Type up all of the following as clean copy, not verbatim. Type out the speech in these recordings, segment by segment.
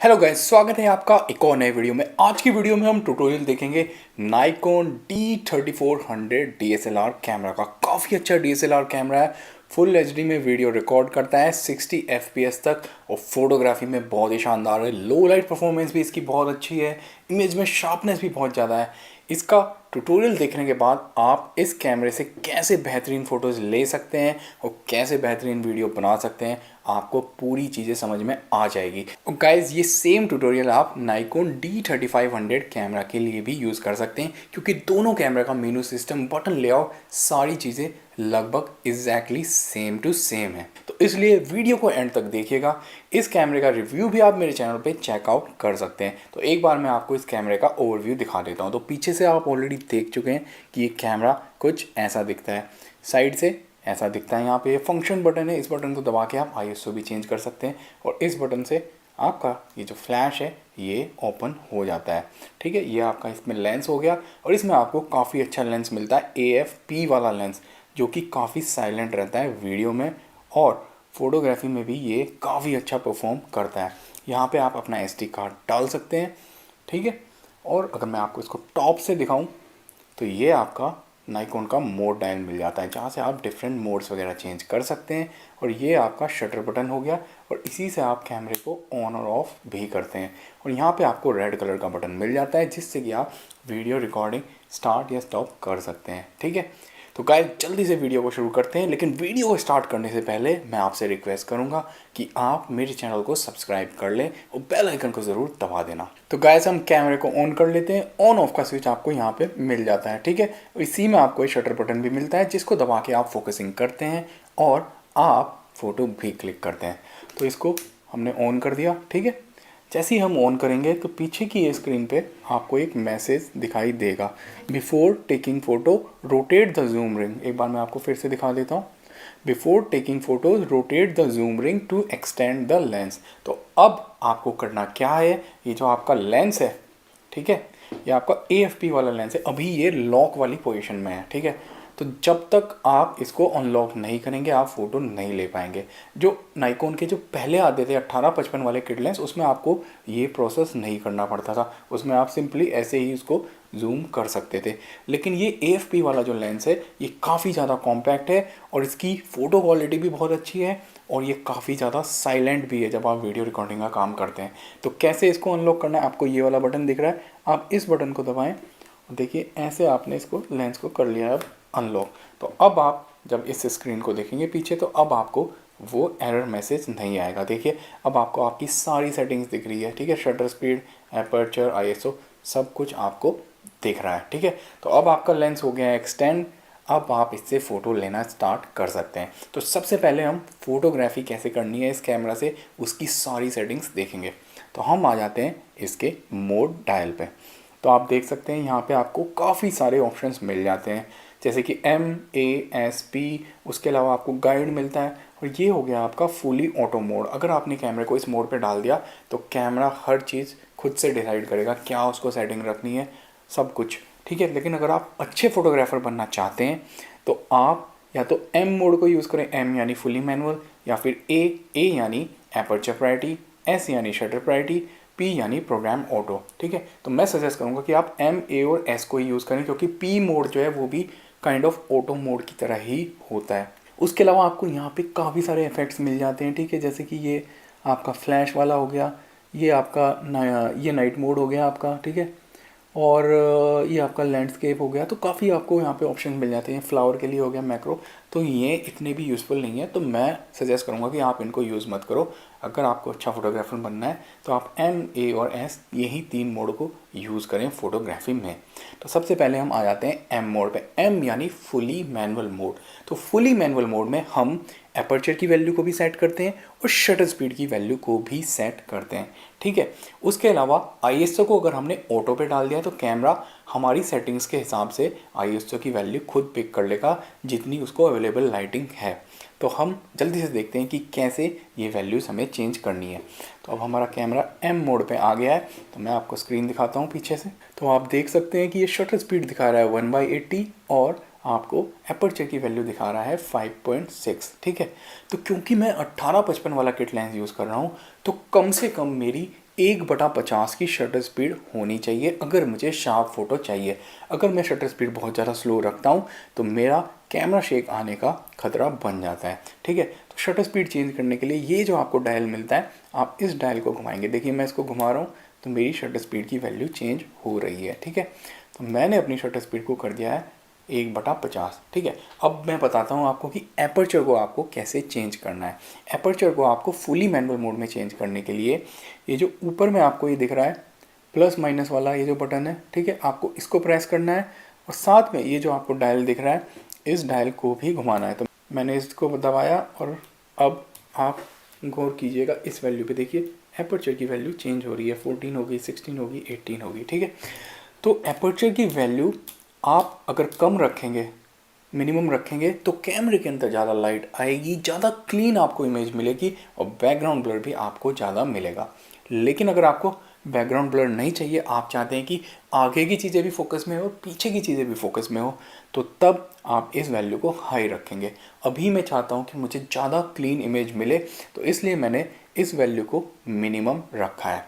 Hello guys, स्वागत है आपका एक और नए वीडियो में। आज की वीडियो में हम ट्यूटोरियल देखेंगे नाइकोन D3400 DSLR कैमरा का। काफ़ी अच्छा DSLR कैमरा है, फुल एचडी में वीडियो रिकॉर्ड करता है 60 FPS तक और फोटोग्राफी में बहुत ही शानदार है। लो लाइट परफॉर्मेंस भी इसकी बहुत अच्छी है, इमेज में शार्पनेस भी बहुत ज़्यादा है। इसका ट्यूटोरियल देखने के बाद आप इस कैमरे से कैसे बेहतरीन फ़ोटोज़ ले सकते हैं और कैसे बेहतरीन वीडियो बना सकते हैं, आपको पूरी चीज़ें समझ में आ जाएगी। और गाइज़, ये सेम ट्यूटोरियल आप नाइकोन D3500 कैमरा के लिए भी यूज़ कर सकते हैं, क्योंकि दोनों कैमरा का मेनू सिस्टम, बटन लेआउट, सारी चीज़ें लगभग एग्जैक्टली सेम टू सेम है। तो इसलिए वीडियो को एंड तक देखिएगा। इस कैमरे का रिव्यू भी आप मेरे चैनल पे चेकआउट कर सकते हैं। तो एक बार मैं आपको इस कैमरे का ओवरव्यू दिखा देता हूँ। तो पीछे से आप ऑलरेडी देख चुके हैं कि ये कैमरा कुछ ऐसा दिखता है, साइड से ऐसा दिखता है। यहाँ पे ये फंक्शन बटन है, इस बटन को दबा के आप ISO भी चेंज कर सकते हैं और इस बटन से आपका ये जो फ्लैश है ये ओपन हो जाता है। ठीक है, ये आपका इसमें लेंस हो गया और इसमें आपको काफ़ी अच्छा लेंस मिलता है, AFP वाला लेंस, जो कि काफ़ी साइलेंट रहता है वीडियो में और फोटोग्राफी में भी ये काफ़ी अच्छा परफॉर्म करता है। यहाँ पे आप अपना SD कार्ड डाल सकते हैं। ठीक है, और अगर मैं आपको इसको टॉप से दिखाऊं तो ये आपका नाइकोन का मोड डायल मिल जाता है, जहाँ से आप डिफरेंट मोड्स वगैरह चेंज कर सकते हैं। और ये आपका शटर बटन हो गया और इसी से आप कैमरे को ऑन और ऑफ भी करते हैं। और यहाँ पे आपको रेड कलर का बटन मिल जाता है, जिससे कि आप वीडियो रिकॉर्डिंग स्टार्ट या स्टॉप कर सकते हैं। ठीक है, तो गाइस जल्दी से वीडियो को शुरू करते हैं। लेकिन वीडियो को स्टार्ट करने से पहले मैं आपसे रिक्वेस्ट करूंगा कि आप मेरे चैनल को सब्सक्राइब कर लें और बेल आइकन को ज़रूर दबा देना। तो गाइस हम कैमरे को ऑन कर लेते हैं। ऑन ऑफ का स्विच आपको यहाँ पे मिल जाता है। ठीक है, इसी में आपको एक शटर बटन भी मिलता है, जिसको दबा के आप फोकसिंग करते हैं और आप फोटो भी क्लिक करते हैं। तो इसको हमने ऑन कर दिया। ठीक है, जैसे ही हम ऑन करेंगे तो पीछे की ये स्क्रीन पे आपको एक मैसेज दिखाई देगा, before taking photo rotate the zoom ring. एक बार मैं आपको फिर से दिखा देता हूँ। Before taking photos rotate the zoom ring to extend the lens. तो अब आपको करना क्या है, ये जो आपका लेंस है, ठीक है, ये आपका AFP वाला लेंस है, अभी ये लॉक वाली पोजीशन में है। ठीक है, तो जब तक आप इसको अनलॉक नहीं करेंगे आप फ़ोटो नहीं ले पाएंगे। जो नाइकोन के जो पहले आते थे 1855 वाले किट लेंस, उसमें आपको ये प्रोसेस नहीं करना पड़ता था, उसमें आप सिंपली ऐसे ही इसको जूम कर सकते थे। लेकिन ये AFP वाला जो लेंस है ये काफ़ी ज़्यादा कॉम्पैक्ट है और इसकी फ़ोटो क्वालिटी भी बहुत अच्छी है और ये काफ़ी ज़्यादा साइलेंट भी है जब आप वीडियो रिकॉर्डिंग का काम करते हैं। तो कैसे इसको अनलॉक करना है, आपको ये वाला बटन दिख रहा है, आप इस बटन को दबाएं और देखिए ऐसे आपने इसको लेंस को कर लिया अब अनलॉक। तो अब आप जब इस स्क्रीन को देखेंगे पीछे तो अब आपको वो एरर मैसेज नहीं आएगा। देखिए अब आपको आपकी सारी सेटिंग्स दिख रही है। ठीक है, शटर स्पीड, एपर्चर, ISO सब कुछ आपको दिख रहा है। ठीक है, तो अब आपका लेंस हो गया है एक्सटेंड। अब आप इससे फ़ोटो लेना स्टार्ट कर सकते हैं। तो सबसे पहले हम फोटोग्राफी कैसे करनी है इस कैमरा से, उसकी सारी सेटिंग्स देखेंगे। तो हम आ जाते हैं इसके मोड डायल पे। तो आप देख सकते हैं यहाँ पे आपको काफ़ी सारे ऑप्शंस मिल जाते हैं, जैसे कि MASP, उसके अलावा आपको गाइड मिलता है और ये हो गया आपका फुली ऑटो मोड। अगर आपने कैमरे को इस मोड पे डाल दिया तो कैमरा हर चीज़ खुद से डिसाइड करेगा क्या उसको सेटिंग रखनी है, सब कुछ। ठीक है, लेकिन अगर आप अच्छे फोटोग्राफर बनना चाहते हैं तो आप या तो M मोड को यूज़ करें, M यानी फुली मैनुअल, या फिर A यानी एपर्चर प्रायोरिटी, S यानी शटर प्रायोरिटी, P यानी प्रोग्राम ऑटो। ठीक है, तो मैं सजेस्ट करूंगा कि आप M, A और S को ही यूज़ करें, क्योंकि P मोड जो है वो भी काइंड ऑफ ऑटो मोड की तरह ही होता है। उसके अलावा आपको यहाँ पे काफ़ी सारे इफेक्ट्स मिल जाते हैं। ठीक है, जैसे कि ये आपका फ्लैश वाला हो गया, ये आपका ये नाइट मोड हो गया आपका। ठीक है, और ये आपका लैंडस्केप हो गया। तो काफ़ी आपको यहाँ पे ऑप्शन मिल जाते हैं। फ्लावर के लिए हो गया मैक्रो, तो ये इतने भी यूज़फुल नहीं है, तो मैं सजेस्ट करूँगा कि आप इनको यूज़ मत करो। अगर आपको अच्छा फोटोग्राफर बनना है तो आप M, A और S यही 3 मोड को यूज़ करें फोटोग्राफी में। तो सबसे पहले हम आ जाते हैं M मोड पे। M यानी फुली मैनुअल मोड। तो फुली मैनुअल मोड में हम एपर्चर की वैल्यू को भी सेट करते हैं और शटर स्पीड की वैल्यू को भी सेट करते हैं। ठीक है, उसके अलावा ISO को अगर हमने ऑटो पे डाल दिया तो कैमरा हमारी सेटिंग्स के हिसाब से ISO की वैल्यू खुद पिक कर लेगा जितनी उसको अवेलेबल लाइटिंग है। तो हम जल्दी से देखते हैं कि कैसे ये वैल्यूज़ हमें चेंज करनी है। तो अब हमारा कैमरा M मोड पे आ गया है, तो मैं आपको स्क्रीन दिखाता हूँ पीछे से। तो आप देख सकते हैं कि ये शटर स्पीड दिखा रहा है 1/80 और आपको एपर्चर की वैल्यू दिखा रहा है 5.6। ठीक है, तो क्योंकि मैं 1855 वाला किट लेंस यूज़ कर रहा हूँ तो कम से कम मेरी 1/50 की शटर स्पीड होनी चाहिए अगर मुझे शार्प फोटो चाहिए। अगर मैं शटर स्पीड बहुत ज़्यादा स्लो रखता हूँ तो मेरा कैमरा शेक आने का खतरा बन जाता है। ठीक है, तो शटर स्पीड चेंज करने के लिए ये जो आपको डायल मिलता है, आप इस डायल को घुमाएंगे। देखिए मैं इसको घुमा रहा हूँ तो मेरी शटर स्पीड की वैल्यू चेंज हो रही है। ठीक है, तो मैंने अपनी शटर स्पीड को कर दिया है 1/50। ठीक है, अब मैं बताता हूँ आपको कि एपर्चर को आपको कैसे चेंज करना है। एपर्चर को आपको फुली मैनुअल मोड में चेंज करने के लिए ये जो ऊपर में आपको ये दिख रहा है प्लस माइनस वाला ये जो बटन है, ठीक है, आपको इसको प्रेस करना है और साथ में ये जो आपको डायल दिख रहा है इस डायल को भी घुमाना है। तो मैंने इसको दबाया और अब आप गौर कीजिएगा इस वैल्यू पे। देखिए एपर्चर की वैल्यू चेंज हो रही है, 14 होगी, 16 होगी, 18 होगी। ठीक है, तो एपर्चर की वैल्यू आप अगर कम रखेंगे, मिनिमम रखेंगे, तो कैमरे के अंदर ज़्यादा लाइट आएगी, ज़्यादा क्लीन आपको इमेज मिलेगी और बैकग्राउंड ब्लर भी आपको ज़्यादा मिलेगा। लेकिन अगर आपको बैकग्राउंड ब्लर नहीं चाहिए, आप चाहते हैं कि आगे की चीज़ें भी फोकस में हो, पीछे की चीज़ें भी फोकस में हो, तो तब आप इस वैल्यू को हाई रखेंगे। अभी मैं चाहता हूँ कि मुझे ज़्यादा क्लीन इमेज मिले, तो इसलिए मैंने इस वैल्यू को मिनिमम रखा है।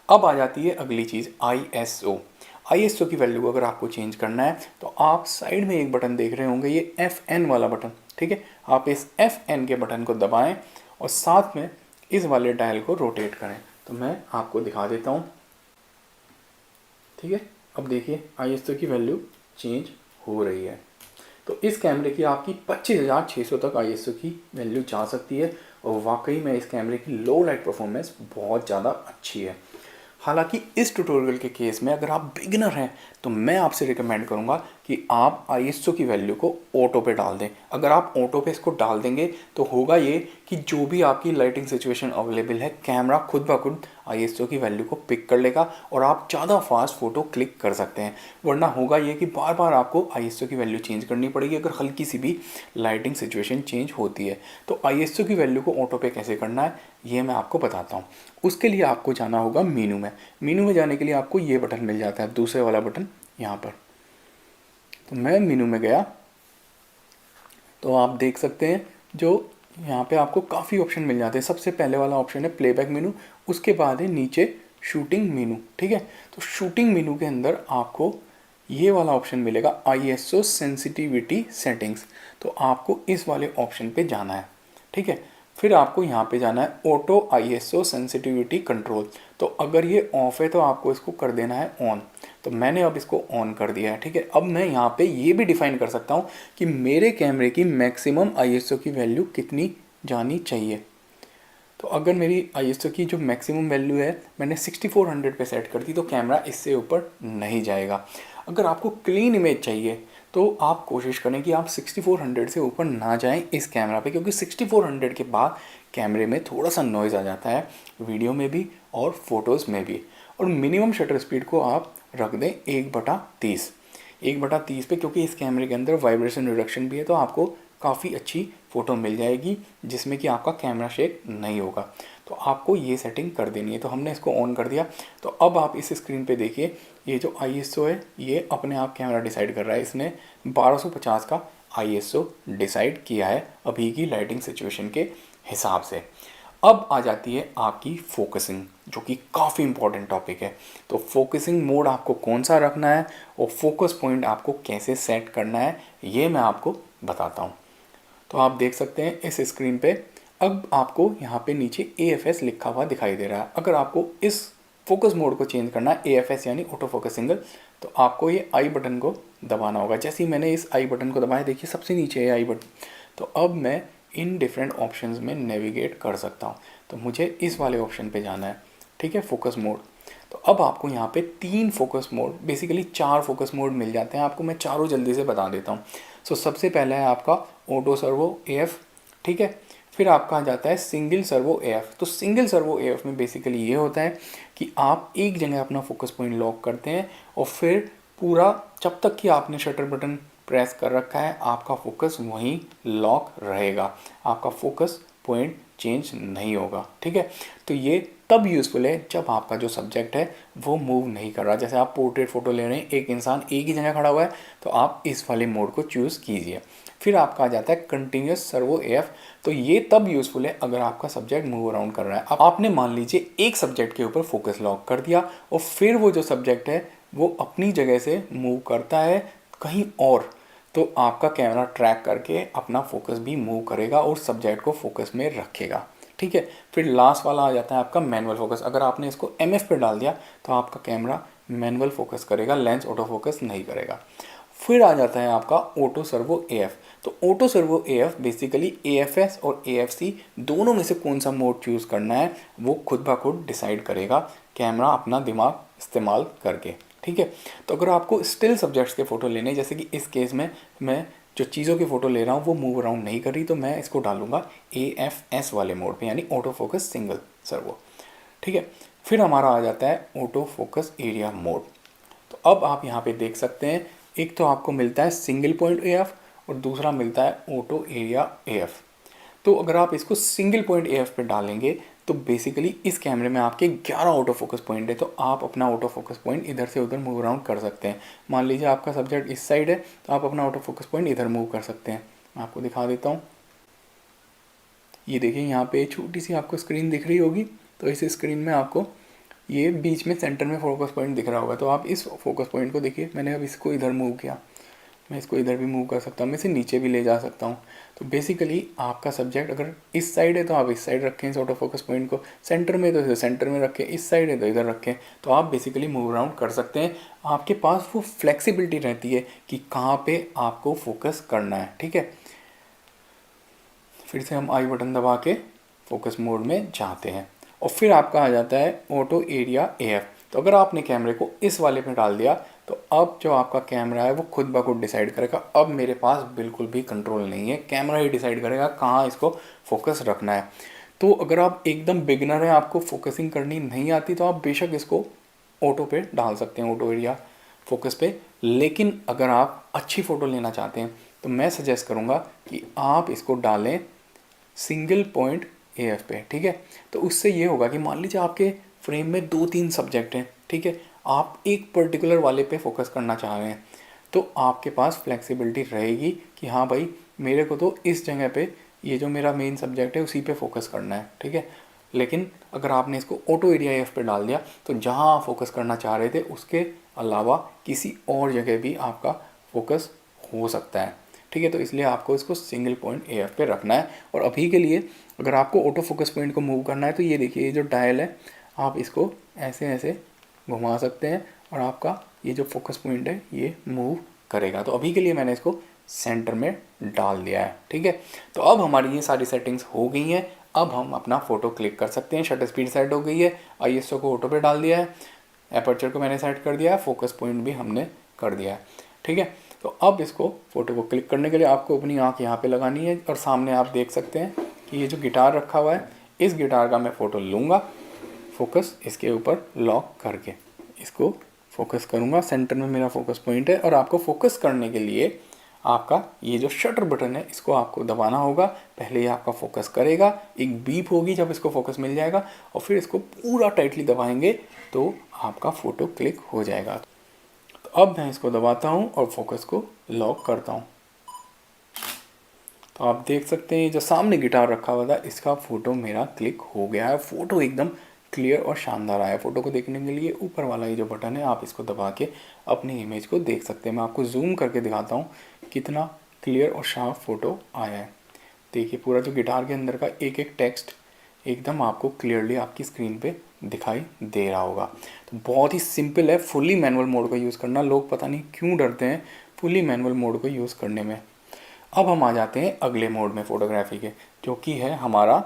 अब आ जाती है अगली चीज़ ISO। ISO की वैल्यू को अगर आपको चेंज करना है तो आप साइड में एक बटन देख रहे होंगे, ये FN वाला बटन। ठीक है, आप इस FN के बटन को दबाएं और साथ में इस वाले डायल को रोटेट करें। तो मैं आपको दिखा देता हूँ। ठीक है, अब देखिए ISO की वैल्यू चेंज हो रही है। तो इस कैमरे की आपकी 25,600 तक ISO की वैल्यू जा सकती है और वाकई में इस कैमरे की लो लाइट परफॉर्मेंस बहुत ज़्यादा अच्छी है। हालांकि इस ट्यूटोरियल के केस में अगर आप बिगिनर हैं तो मैं आपसे रिकमेंड करूंगा कि आप ISO की वैल्यू को ऑटो पे डाल दें। अगर आप ऑटो पे इसको डाल देंगे तो होगा ये कि जो भी आपकी लाइटिंग सिचुएशन अवेलेबल है, कैमरा खुद ब खुद ISO की वैल्यू को पिक कर लेगा और आप ज़्यादा फास्ट फोटो क्लिक कर सकते हैं। वरना होगा ये कि बार बार आपको ISO की वैल्यू चेंज करनी पड़ेगी अगर हल्की सी भी लाइटिंग सिचुएशन चेंज होती है। तो ISO की वैल्यू को ऑटो पे कैसे करना है ये मैं आपको बताता हूँ। उसके लिए आपको जाना होगा मीनू में। मीनू में जाने के लिए आपको ये बटन मिल जाता है, दूसरे वाला बटन यहाँ पर। तो मैं मीनू में गया तो आप देख सकते हैं जो यहाँ पे आपको काफ़ी ऑप्शन मिल जाते हैं। सबसे पहले वाला ऑप्शन है प्लेबैक मीनू, उसके बाद है नीचे शूटिंग मीनू। ठीक है, तो शूटिंग मीनू के अंदर आपको ये वाला ऑप्शन मिलेगा ISO सेंसिटिविटी सेटिंग्स। तो आपको इस वाले ऑप्शन पे जाना है। ठीक है, फिर आपको यहाँ पे जाना है ऑटो ISO सेंसिटिविटी कंट्रोल। तो अगर ये ऑफ है तो आपको इसको कर देना है ऑन। तो मैंने अब इसको ऑन कर दिया है। ठीक है, अब मैं यहाँ पे ये भी डिफाइन कर सकता हूँ कि मेरे कैमरे की मैक्सिमम ISO की वैल्यू कितनी जानी चाहिए। तो अगर मेरी ISO की जो मैक्सिमम वैल्यू है मैंने 6400 पे सेट कर दी तो कैमरा इससे ऊपर नहीं जाएगा। अगर आपको क्लीन इमेज चाहिए तो आप कोशिश करें कि आप 6400 से ऊपर ना जाएं इस कैमरा पे, क्योंकि 6400 के बाद कैमरे में थोड़ा सा नॉइज़ आ जाता है, वीडियो में भी और फोटोज़ में भी। और मिनिमम शटर स्पीड को आप रख दें 1/30। 1/30 पे, क्योंकि इस कैमरे के अंदर वाइब्रेशन रिडक्शन भी है तो आपको काफ़ी अच्छी फ़ोटो मिल जाएगी जिसमें कि आपका कैमरा शेक नहीं होगा। तो आपको ये सेटिंग कर देनी है। तो हमने इसको ऑन कर दिया। तो अब आप इस स्क्रीन पे देखिए ये जो ISO है ये अपने आप कैमरा डिसाइड कर रहा है। इसने 1250 का ISO डिसाइड किया है अभी की लाइटिंग सिचुएशन के हिसाब से। अब आ जाती है आपकी फोकसिंग, जो कि काफ़ी इंपॉर्टेंट टॉपिक है। तो फोकसिंग मोड आपको कौन सा रखना है और फोकस पॉइंट आपको कैसे सेट करना है ये मैं आपको बताता हूँ। तो आप देख सकते हैं इस स्क्रीन पे अब आपको यहाँ पे नीचे AFS लिखा हुआ दिखाई दे रहा है। अगर आपको इस फोकस मोड को चेंज करना है, AFS यानी ऑटो फोकस सिंगल, तो आपको ये आई बटन को दबाना होगा। जैसे ही मैंने इस आई बटन को दबाया, देखिए सबसे नीचे है आई बटन। तो अब मैं इन डिफरेंट ऑप्शंस में नेविगेट कर सकता हूँ। तो मुझे इस वाले ऑप्शन पे जाना है। ठीक है, फोकस मोड। तो अब आपको यहाँ पे 3 focus mode, basically 4 focus mode मिल जाते हैं आपको। मैं चारों जल्दी से बता देता हूँ। सो सबसे पहला है आपका ऑटो सर्वो AF। ठीक है, फिर आपका आ जाता है सिंगल सर्वो AF। तो सिंगल सर्वो AF में बेसिकली ये होता है कि आप एक जगह अपना फोकस पॉइंट लॉक करते हैं और फिर पूरा जब तक कि आपने शटर बटन प्रेस कर रखा है आपका फोकस वहीं लॉक रहेगा, आपका फोकस पॉइंट चेंज नहीं होगा। ठीक है, तो ये तब यूज़फुल है जब आपका जो सब्जेक्ट है वो मूव नहीं कर रहा। जैसे आप पोर्ट्रेट फ़ोटो ले रहे हैं, एक इंसान एक ही जगह खड़ा हुआ है, तो आप इस वाले मोड को चूज़ कीजिए। फिर आपका आ जाता है कंटिन्यूस सर्वो एएफ। तो ये तब यूज़फुल है अगर आपका सब्जेक्ट मूव अराउंड कर रहा है। अब आपने मान लीजिए एक सब्जेक्ट के ऊपर फोकस लॉक कर दिया और फिर वो जो सब्जेक्ट है वो अपनी जगह से मूव करता है कहीं और, तो आपका कैमरा ट्रैक करके अपना फोकस भी मूव करेगा और सब्जेक्ट को फोकस में रखेगा। ठीक है। फिर लास्ट वाला आ जाता है आपका मैनुअल फोकस। अगर आपने इसको एमएफ पे डाल दिया तो आपका कैमरा मैनुअल फोकस करेगा, लेंस ऑटो फोकस नहीं करेगा। फिर आ जाता है आपका ऑटो सर्वो एएफ। तो auto servo AF basically AFS और एएफसी दोनों में से कौन सा मोड चूज़ करना है वो खुद ब खुद डिसाइड करेगा कैमरा अपना दिमाग इस्तेमाल करके। ठीक है। तो अगर आपको स्टिल सब्जेक्ट्स के फ़ोटो लेने, जैसे कि इस केस में मैं जो चीज़ों की फ़ोटो ले रहा हूँ वो मूव अराउंड नहीं कर रही, तो मैं इसको डालूंगा एएफएस वाले मोड पे, यानी ऑटो फोकस सिंगल सर्वो। ठीक है। फिर हमारा आ जाता है ऑटो फोकस एरिया मोड। तो अब आप यहाँ पे देख सकते हैं, एक तो आपको मिलता है सिंगल पॉइंट एएफ और दूसरा मिलता है ऑटो एरिया एएफ। तो अगर आप इसको सिंगल पॉइंट एएफ पे डालेंगे तो बेसिकली इस कैमरे में आपके 11 ऑटो फोकस पॉइंट है, तो आप अपना ऑटो फोकस पॉइंट इधर से उधर मूव अराउंड कर सकते हैं। मान लीजिए आपका सब्जेक्ट इस साइड है तो आप अपना ऑटो फोकस पॉइंट इधर मूव कर सकते हैं। मैं आपको दिखा देता हूँ। ये देखिए यहाँ पे छोटी सी आपको स्क्रीन दिख रही होगी, तो इस स्क्रीन में आपको ये बीच में सेंटर में फोकस पॉइंट दिख रहा होगा। तो आप इस फोकस पॉइंट को देखिए, मैंने अब इसको इधर मूव किया, मैं इसको इधर भी मूव कर सकता हूँ, मैं इसे नीचे भी ले जा सकता हूँ। तो बेसिकली आपका सब्जेक्ट अगर इस साइड है तो आप इस साइड रखें इस ऑटो फोकस पॉइंट को, सेंटर में तो इसे सेंटर में रखें, इस साइड है तो इधर रखें, तो आप बेसिकली मूव अराउंड कर सकते हैं। आपके पास वो फ्लेक्सिबिलिटी रहती है कि कहाँ पे आपको फोकस करना है। ठीक है। फिर से हम आई बटन दबा के फोकस मोड में जाते हैं और फिर आपका आ जाता है ऑटो एरिया एएफ। तो अगर आपने कैमरे को इस वाले पे डाल दिया तो अब जो आपका कैमरा है वो खुद ब खुद डिसाइड करेगा। अब मेरे पास बिल्कुल भी कंट्रोल नहीं है, कैमरा ही डिसाइड करेगा कहाँ इसको फोकस रखना है। तो अगर आप एकदम बिगनर हैं, आपको फोकसिंग करनी नहीं आती, तो आप बेशक इसको ऑटो पे डाल सकते हैं, ऑटो एरिया फोकस पे। लेकिन अगर आप अच्छी फ़ोटो लेना चाहते हैं तो मैं सजेस्ट करूँगा कि आप इसको डालें सिंगल पॉइंट एएफ पे। ठीक है। तो उससे ये होगा कि मान लीजिए आपके फ्रेम में 2-3 सब्जेक्ट हैं, ठीक है, आप एक पर्टिकुलर वाले पे फोकस करना चाह रहे हैं, तो आपके पास फ्लेक्सिबिलिटी रहेगी कि हाँ भाई मेरे को तो इस जगह पे ये जो मेरा मेन सब्जेक्ट है उसी पे फोकस करना है। ठीक है। लेकिन अगर आपने इसको ऑटो एरिया एफ पे डाल दिया तो जहाँ आप फोकस करना चाह रहे थे उसके अलावा किसी और जगह भी आपका फोकस हो सकता है। ठीक है। तो इसलिए आपको इसको सिंगल पॉइंट एएफ पे रखना है। और अभी के लिए अगर आपको ऑटो फोकस पॉइंट को मूव करना है तो ये देखिए, ये जो डायल है आप इसको ऐसे ऐसे घुमा सकते हैं और आपका ये जो फोकस पॉइंट है ये मूव करेगा। तो अभी के लिए मैंने इसको सेंटर में डाल दिया है। ठीक है। तो अब हमारी ये सारी सेटिंग्स हो गई हैं। अब हम अपना फ़ोटो क्लिक कर सकते हैं। शटर स्पीड सेट हो गई है, आईएसओ को ऑटो पे डाल दिया है, एपर्चर को मैंने सेट कर दिया है, फोकस पॉइंट भी हमने कर दिया है। ठीक है। तो अब इसको फ़ोटो को क्लिक करने के लिए आपको अपनी आँख यहाँ पे लगानी है और सामने आप देख सकते हैं कि ये जो गिटार रखा हुआ है, इस गिटार का मैं फ़ोटो लूँगा, फोकस इसके ऊपर लॉक करके इसको फोकस करूँगा। सेंटर में मेरा फोकस पॉइंट है और आपको फोकस करने के लिए आपका ये जो शटर बटन है इसको आपको दबाना होगा। पहले ये आपका फोकस करेगा, एक बीप होगी जब इसको फोकस मिल जाएगा और फिर इसको पूरा टाइटली दबाएंगे तो आपका फ़ोटो क्लिक हो जाएगा। तो अब मैं इसको दबाता हूँ और फोकस को लॉक करता हूँ। तो आप देख सकते हैं जो सामने गिटार रखा हुआ था इसका फ़ोटो मेरा क्लिक हो गया है। फ़ोटो एकदम क्लियर और शानदार आया। फ़ोटो को देखने के लिए ऊपर वाला ये जो बटन है आप इसको दबा के अपनी इमेज को देख सकते हैं। मैं आपको जूम करके दिखाता हूँ कितना क्लियर और शार्प फ़ोटो आया है। देखिए पूरा जो गिटार के अंदर का एक एक टेक्स्ट एकदम आपको क्लियरली आपकी स्क्रीन पे दिखाई दे रहा होगा। तो बहुत ही सिंपल है फुली मैनुअल मोड का यूज़ करना। लोग पता नहीं क्यों डरते हैं फुली मैनुअल मोड को यूज़ करने में। अब हम आ जाते हैं अगले मोड में फ़ोटोग्राफी के, जो कि है हमारा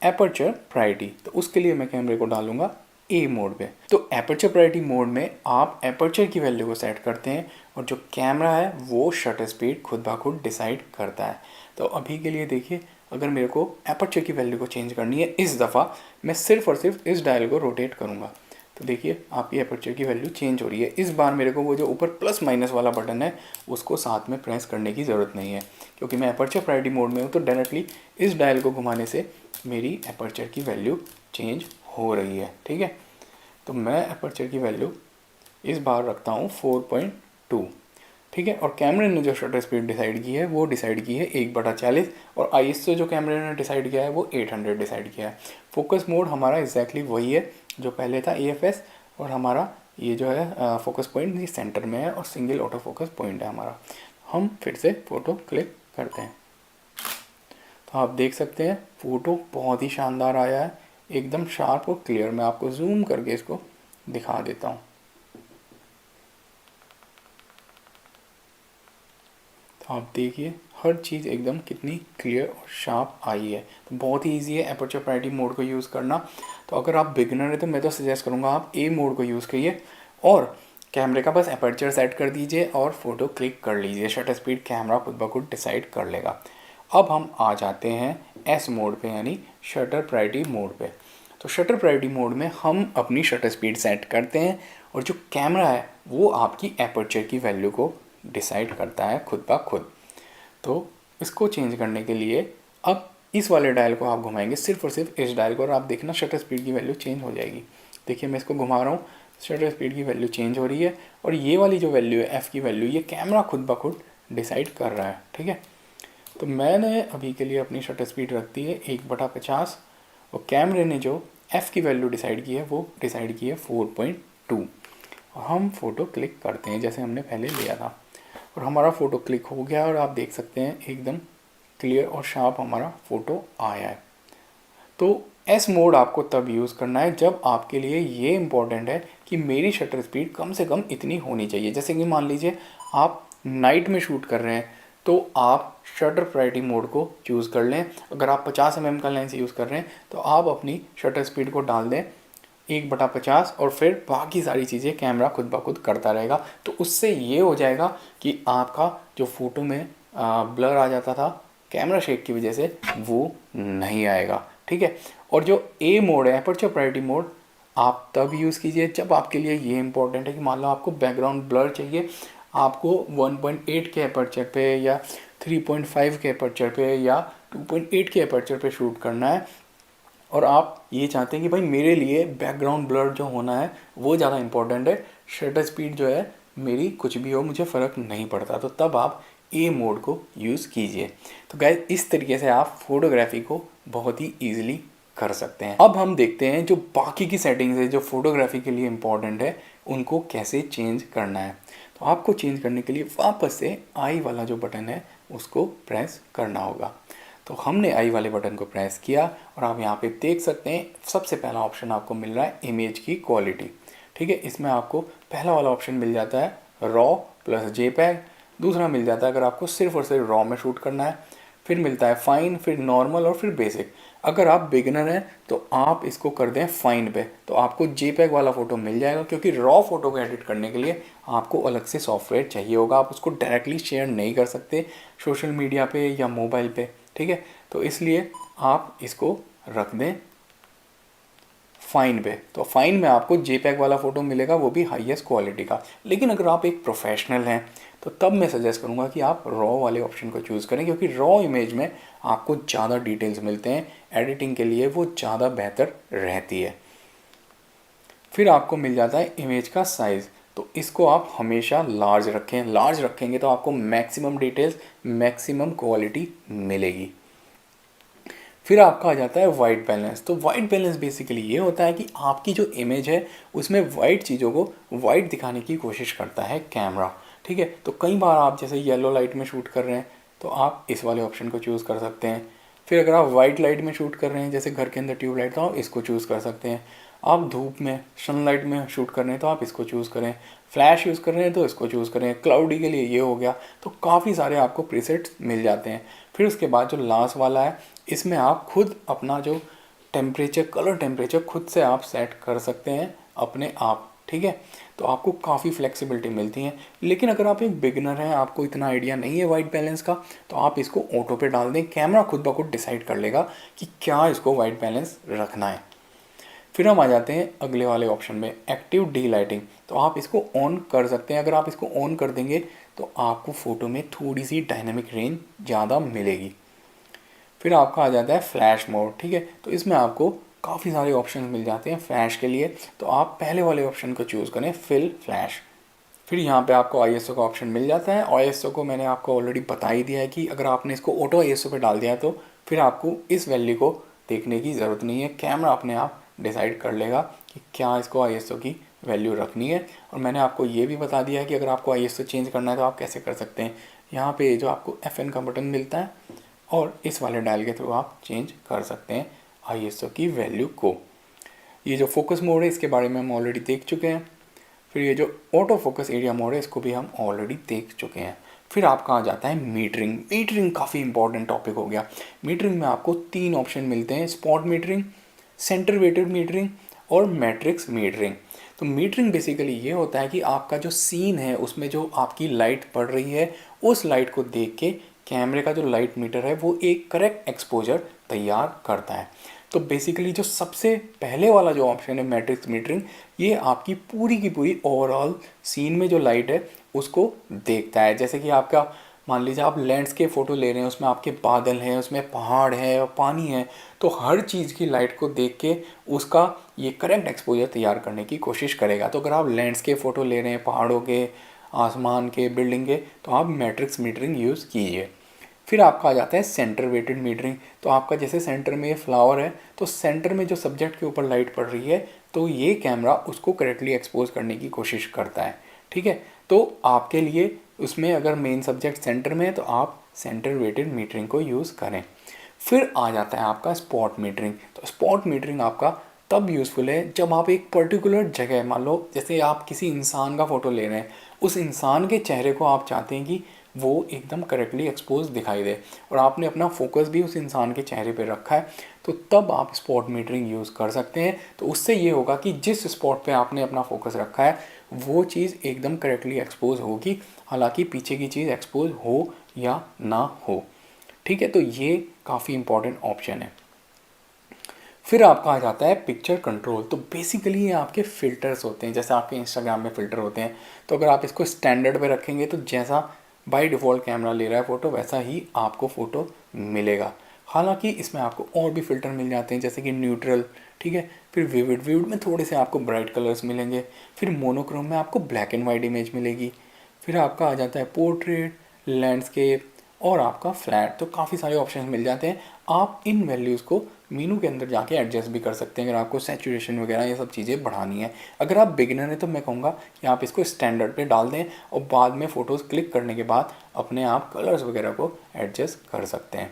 एपर्चर प्रायोरिटी। तो उसके लिए मैं कैमरे को डालूंगा ए मोड पे। तो एपर्चर प्रायोरिटी मोड में आप एपर्चर की वैल्यू को सेट करते हैं और जो कैमरा है वो शटर स्पीड खुद ब खुद डिसाइड करता है। तो अभी के लिए देखिए, अगर मेरे को एपर्चर की वैल्यू को चेंज करनी है इस दफ़ा मैं सिर्फ और सिर्फ इस डायल को रोटेट करूँगा। तो देखिए आपकी एपर्चर की वैल्यू चेंज हो रही है। इस बार मेरे को वो जो ऊपर प्लस माइनस वाला बटन है उसको साथ में प्रेस करने की ज़रूरत नहीं है, क्योंकि मैं एपर्चर प्रायोरिटी मोड में हूँ। तो डायरेक्टली इस डायल को घुमाने से मेरी एपर्चर की वैल्यू चेंज हो रही है। ठीक है। तो मैं एपर्चर की वैल्यू इस बार रखता हूँ 4.2। ठीक है। और कैमरे ने जो शटर स्पीड डिसाइड की है वो डिसाइड की है 1/40, और ISO जो कैमरे ने डिसाइड किया है वो 800 डिसाइड किया है। फोकस मोड हमारा एग्जैक्टली वही है जो पहले था, AFS, और हमारा ये जो है फोकस पॉइंट ये सेंटर में है और सिंगल ऑटो फोकस पॉइंट है हमारा। हम फिर से फ़ोटो क्लिक करते हैं तो आप देख सकते हैं फ़ोटो बहुत ही शानदार आया है, एकदम शार्प और क्लियर। मैं आपको जूम करके इसको दिखा देता हूँ। तो आप देखिए हर चीज़ एकदम कितनी क्लियर और शार्प आई है। तो बहुत ही ईजी है एपर्चर प्रायोरिटी मोड को यूज़ करना। तो अगर आप बिगिनर है तो मैं तो सजेस्ट करूँगा आप A मोड को यूज़ करिए और कैमरे का बस एपर्चर सेट कर दीजिए और फ़ोटो क्लिक कर लीजिए। शटर स्पीड कैमरा खुद ब खुद डिसाइड कर लेगा। अब हम आ जाते हैं S मोड पे, यानी शटर प्रायोरिटी मोड पे। तो शटर प्रायोरिटी मोड में हम अपनी शटर स्पीड सेट करते हैं और जो कैमरा है वो आपकी एपर्चर की वैल्यू को डिसाइड करता है खुद ब खुद। तो इसको चेंज करने के लिए अब इस वाले डायल को आप घुमाएंगे, सिर्फ और सिर्फ इस डायल को, और आप देखना शटर स्पीड की वैल्यू चेंज हो जाएगी। देखिए मैं इसको घुमा रहा हूँ, शटर स्पीड की वैल्यू चेंज हो रही है और ये वाली जो वैल्यू है F की वैल्यू, ये कैमरा खुद ब खुद डिसाइड कर रहा है। ठीक है, तो मैंने अभी के लिए अपनी शटर स्पीड रख दी है 1/50 और कैमरे ने जो F की वैल्यू डिसाइड की है वो डिसाइड की है 4.2। और हम फ़ोटो क्लिक करते हैं जैसे हमने पहले लिया था और हमारा फ़ोटो क्लिक हो गया और आप देख सकते हैं एकदम क्लियर और शार्प हमारा फ़ोटो आया है। तो S मोड आपको तब यूज़ करना है जब आपके लिए ये इम्पॉर्टेंट है कि मेरी शटर स्पीड कम से कम इतनी होनी चाहिए। जैसे कि मान लीजिए आप नाइट में शूट कर रहे हैं तो आप शटर प्रायोरिटी मोड को चूज़ कर लें। अगर आप 50 mm का लेंस यूज़ कर रहे हैं तो आप अपनी शटर स्पीड को डाल दें 1/50 और फिर बाकी सारी चीज़ें कैमरा खुद ब खुद करता रहेगा। तो उससे ये हो जाएगा कि आपका जो फ़ोटो में ब्लर आ जाता था कैमरा शेक की वजह से वो नहीं आएगा। ठीक है, और जो A मोड है एपर्चर प्रायोरिटी मोड आप तब यूज़ कीजिए जब आपके लिए ये इंपॉर्टेंट है कि मान लो आपको बैकग्राउंड ब्लर चाहिए, आपको 1.8 के एपर्चर पे या 3.5 के एपर्चर पे या 2.8 के एपर्चर पे शूट करना है और आप ये चाहते हैं कि भाई मेरे लिए बैकग्राउंड ब्लर जो होना है वो ज़्यादा इंपॉर्टेंट है, शटर स्पीड जो है मेरी कुछ भी हो मुझे फ़र्क नहीं पड़ता, तो तब आप A मोड को यूज़ कीजिए। तो गाइस इस तरीके से आप फोटोग्राफी को बहुत ही ईजिली कर सकते हैं। अब हम देखते हैं जो बाकी की सेटिंग्स है जो फोटोग्राफी के लिए इम्पॉर्टेंट है उनको कैसे चेंज करना है। तो आपको चेंज करने के लिए वापस से आई वाला जो बटन है उसको प्रेस करना होगा। तो हमने आई वाले बटन को प्रेस किया और आप यहाँ पे देख सकते हैं सबसे पहला ऑप्शन आपको मिल रहा है इमेज की क्वालिटी। ठीक है, इसमें आपको पहला वाला ऑप्शन मिल जाता है रॉ प्लस JPEG, दूसरा मिल जाता है अगर आपको सिर्फ और सिर्फ रॉ में शूट करना है, फिर मिलता है फाइन, फिर नॉर्मल और फिर बेसिक। अगर आप बिगिनर हैं तो आप इसको कर दें फाइन पे, तो आपको JPEG वाला फ़ोटो मिल जाएगा, क्योंकि रॉ फोटो को एडिट करने के लिए आपको अलग से सॉफ्टवेयर चाहिए होगा, आप उसको डायरेक्टली शेयर नहीं कर सकते सोशल मीडिया पे या मोबाइल पे। ठीक है, तो इसलिए आप इसको रख दें फाइन पे। तो फाइन में आपको JPEG वाला फ़ोटो मिलेगा, वो भी हाईएस्ट क्वालिटी का। लेकिन अगर आप एक प्रोफेशनल हैं तो तब मैं सजेस्ट करूंगा कि आप रॉ वाले ऑप्शन को चूज़ करें, क्योंकि रॉ इमेज में आपको ज़्यादा डिटेल्स मिलते हैं, एडिटिंग के लिए वो ज़्यादा बेहतर रहती है। फिर आपको मिल जाता है इमेज का साइज़, तो इसको आप हमेशा लार्ज रखें। लार्ज रखेंगे तो आपको मैक्सिमम डिटेल्स मैक्सिमम क्वालिटी मिलेगी। फिर आपका आ जाता है वाइट बैलेंस। तो वाइट बैलेंस बेसिकली ये होता है कि आपकी जो इमेज है उसमें वाइट चीज़ों को वाइट दिखाने की कोशिश करता है कैमरा। ठीक है, तो कई बार आप जैसे येलो लाइट में शूट कर रहे हैं तो आप इस वाले ऑप्शन को चूज़ कर सकते हैं। फिर अगर आप वाइट लाइट में शूट कर रहे हैं जैसे घर के अंदर ट्यूबलाइट, तो आप इसको चूज़ कर सकते हैं। आप धूप में सनलाइट में शूट कर रहे हैं तो आप इसको चूज़ करें। फ्लैश यूज़ कर रहे हैं तो इसको चूज़ करें। क्लाउडी के लिए ये हो गया। तो काफ़ी सारे आपको प्रीसेट्स मिल जाते हैं। फिर उसके बाद जो लास्ट वाला है इसमें आप खुद अपना जो टेम्परेचर, कलर टेम्परेचर खुद से आप सेट कर सकते हैं अपने आप। ठीक है, तो आपको काफ़ी फ्लेक्सिबिलिटी मिलती है। लेकिन अगर आप एक बिगिनर हैं, आपको इतना आइडिया नहीं है वाइट बैलेंस का, तो आप इसको ऑटो पे डाल दें, कैमरा खुद ब खुद डिसाइड कर लेगा कि क्या इसको वाइट बैलेंस रखना है। फिर हम आ जाते हैं अगले वाले ऑप्शन में एक्टिव डी लाइटिंग। तो आप इसको ऑन कर सकते हैं। अगर आप इसको ऑन कर देंगे तो आपको फ़ोटो में थोड़ी सी डायनेमिक रेंज ज़्यादा मिलेगी। फिर आपका आ जाता है फ्लैश मोड। ठीक है, तो इसमें आपको काफ़ी सारे ऑप्शन मिल जाते हैं फ्लैश के लिए। तो आप पहले वाले ऑप्शन को चूज़ करें फिल फ्लैश। फिर यहाँ पे आपको ISO का ऑप्शन मिल जाता है। ISO को मैंने आपको ऑलरेडी बता ही दिया है कि अगर आपने इसको ऑटो ISO पे डाल दिया तो फिर आपको इस वैल्यू को देखने की ज़रूरत नहीं है, कैमरा अपने आप डिसाइड कर लेगा कि क्या इसको ISO की वैल्यू रखनी है। और मैंने आपको ये भी बता दिया है कि अगर आपको ISO चेंज करना है तो आप कैसे कर सकते हैं। यहाँ पे जो आपको FN का बटन मिलता है और इस वाले डायल के थ्रू आप चेंज कर सकते हैं ISO की वैल्यू को। ये जो फोकस मोड है इसके बारे में हम ऑलरेडी देख चुके हैं। फिर ये जो ऑटो फोकस एरिया मोड है इसको भी हम ऑलरेडी देख चुके हैं। फिर आपका आ जाता है मीटरिंग। मीटरिंग काफ़ी इंपॉर्टेंट टॉपिक हो गया। मीटरिंग में आपको 3 ऑप्शन मिलते हैं, spot metering, centre weighted metering और मैट्रिक्स मीटरिंग। तो मीटरिंग बेसिकली ये होता है कि आपका जो सीन है उसमें जो आपकी लाइट पड़ रही है उस लाइट को देख के कैमरे का जो लाइट मीटर है वो एक करेक्ट एक्सपोजर तैयार करता है। तो बेसिकली जो सबसे पहले वाला जो ऑप्शन है मैट्रिक्स मीटरिंग, ये आपकी पूरी की पूरी ओवरऑल सीन में जो लाइट है उसको देखता है। जैसे कि आपका मान लीजिए आप लैंडस्केप फ़ोटो ले रहे हैं, उसमें आपके बादल हैं, उसमें पहाड़ है और पानी है, तो हर चीज़ की लाइट को देख के उसका ये करेक्ट एक्सपोजर तैयार करने की कोशिश करेगा। तो अगर आप लैंडस्केप फ़ोटो ले रहे हैं पहाड़ों के, आसमान के, बिल्डिंग के, तो आप मैट्रिक्स मीटरिंग यूज़ कीजिए। फिर आपका आ जाता है सेंटर वेटेड मीटरिंग। तो आपका जैसे सेंटर में ये फ्लावर है तो सेंटर में जो सब्जेक्ट के ऊपर लाइट पड़ रही है तो ये कैमरा उसको करेक्टली एक्सपोज करने की कोशिश करता है। ठीक है, तो आपके लिए उसमें अगर मेन सब्जेक्ट सेंटर में है तो आप सेंटर वेटेड मीटरिंग को यूज़ करें। फिर आ जाता है आपका स्पॉट मीटरिंग। तो स्पॉट मीटरिंग आपका तब यूज़फुल है जब आप एक पर्टिकुलर जगह, मान लो जैसे आप किसी इंसान का फ़ोटो ले रहे हैं, उस इंसान के चेहरे को आप चाहते हैं कि वो एकदम करेक्टली एक्सपोज दिखाई दे और आपने अपना फोकस भी उस इंसान के चेहरे पे रखा है, तो तब आप स्पॉट मीटरिंग यूज़ कर सकते हैं। तो उससे ये होगा कि जिस स्पॉट पे आपने अपना फोकस रखा है वो चीज़ एकदम करेक्टली एक्सपोज होगी, हालांकि पीछे की चीज़ एक्सपोज हो या ना हो। ठीक है, तो ये काफ़ी इंपॉर्टेंट ऑप्शन है। फिर आपका आ जाता है पिक्चर कंट्रोल। तो बेसिकली ये आपके फ़िल्टर्स होते हैं, जैसे आपके इंस्टाग्राम में फ़िल्टर होते हैं। तो अगर आप इसको स्टैंडर्ड पे रखेंगे तो जैसा बाय डिफ़ॉल्ट कैमरा ले रहा है फ़ोटो वैसा ही आपको फ़ोटो मिलेगा। हालांकि इसमें आपको और भी फ़िल्टर मिल जाते हैं जैसे कि न्यूट्रल, ठीक है, फिर विविड, विविड में थोड़े से आपको ब्राइट कलर्स मिलेंगे, फिर मोनोक्रोम में आपको ब्लैक एंड वाइट इमेज मिलेगी, फिर आपका आ जाता है पोर्ट्रेट, लैंडस्केप और आपका फ्लैट। तो काफ़ी सारे ऑप्शन मिल जाते हैं। आप इन वैल्यूज़ को मीनू के अंदर जाके एडजस्ट भी कर सकते हैं अगर आपको सैचुरेशन वगैरह ये सब चीज़ें बढ़ानी है। अगर आप बिगिनर हैं तो मैं कहूँगा कि आप इसको स्टैंडर्ड पे डाल दें और बाद में फ़ोटोज़ क्लिक करने के बाद अपने आप कलर्स वगैरह को एडजस्ट कर सकते हैं।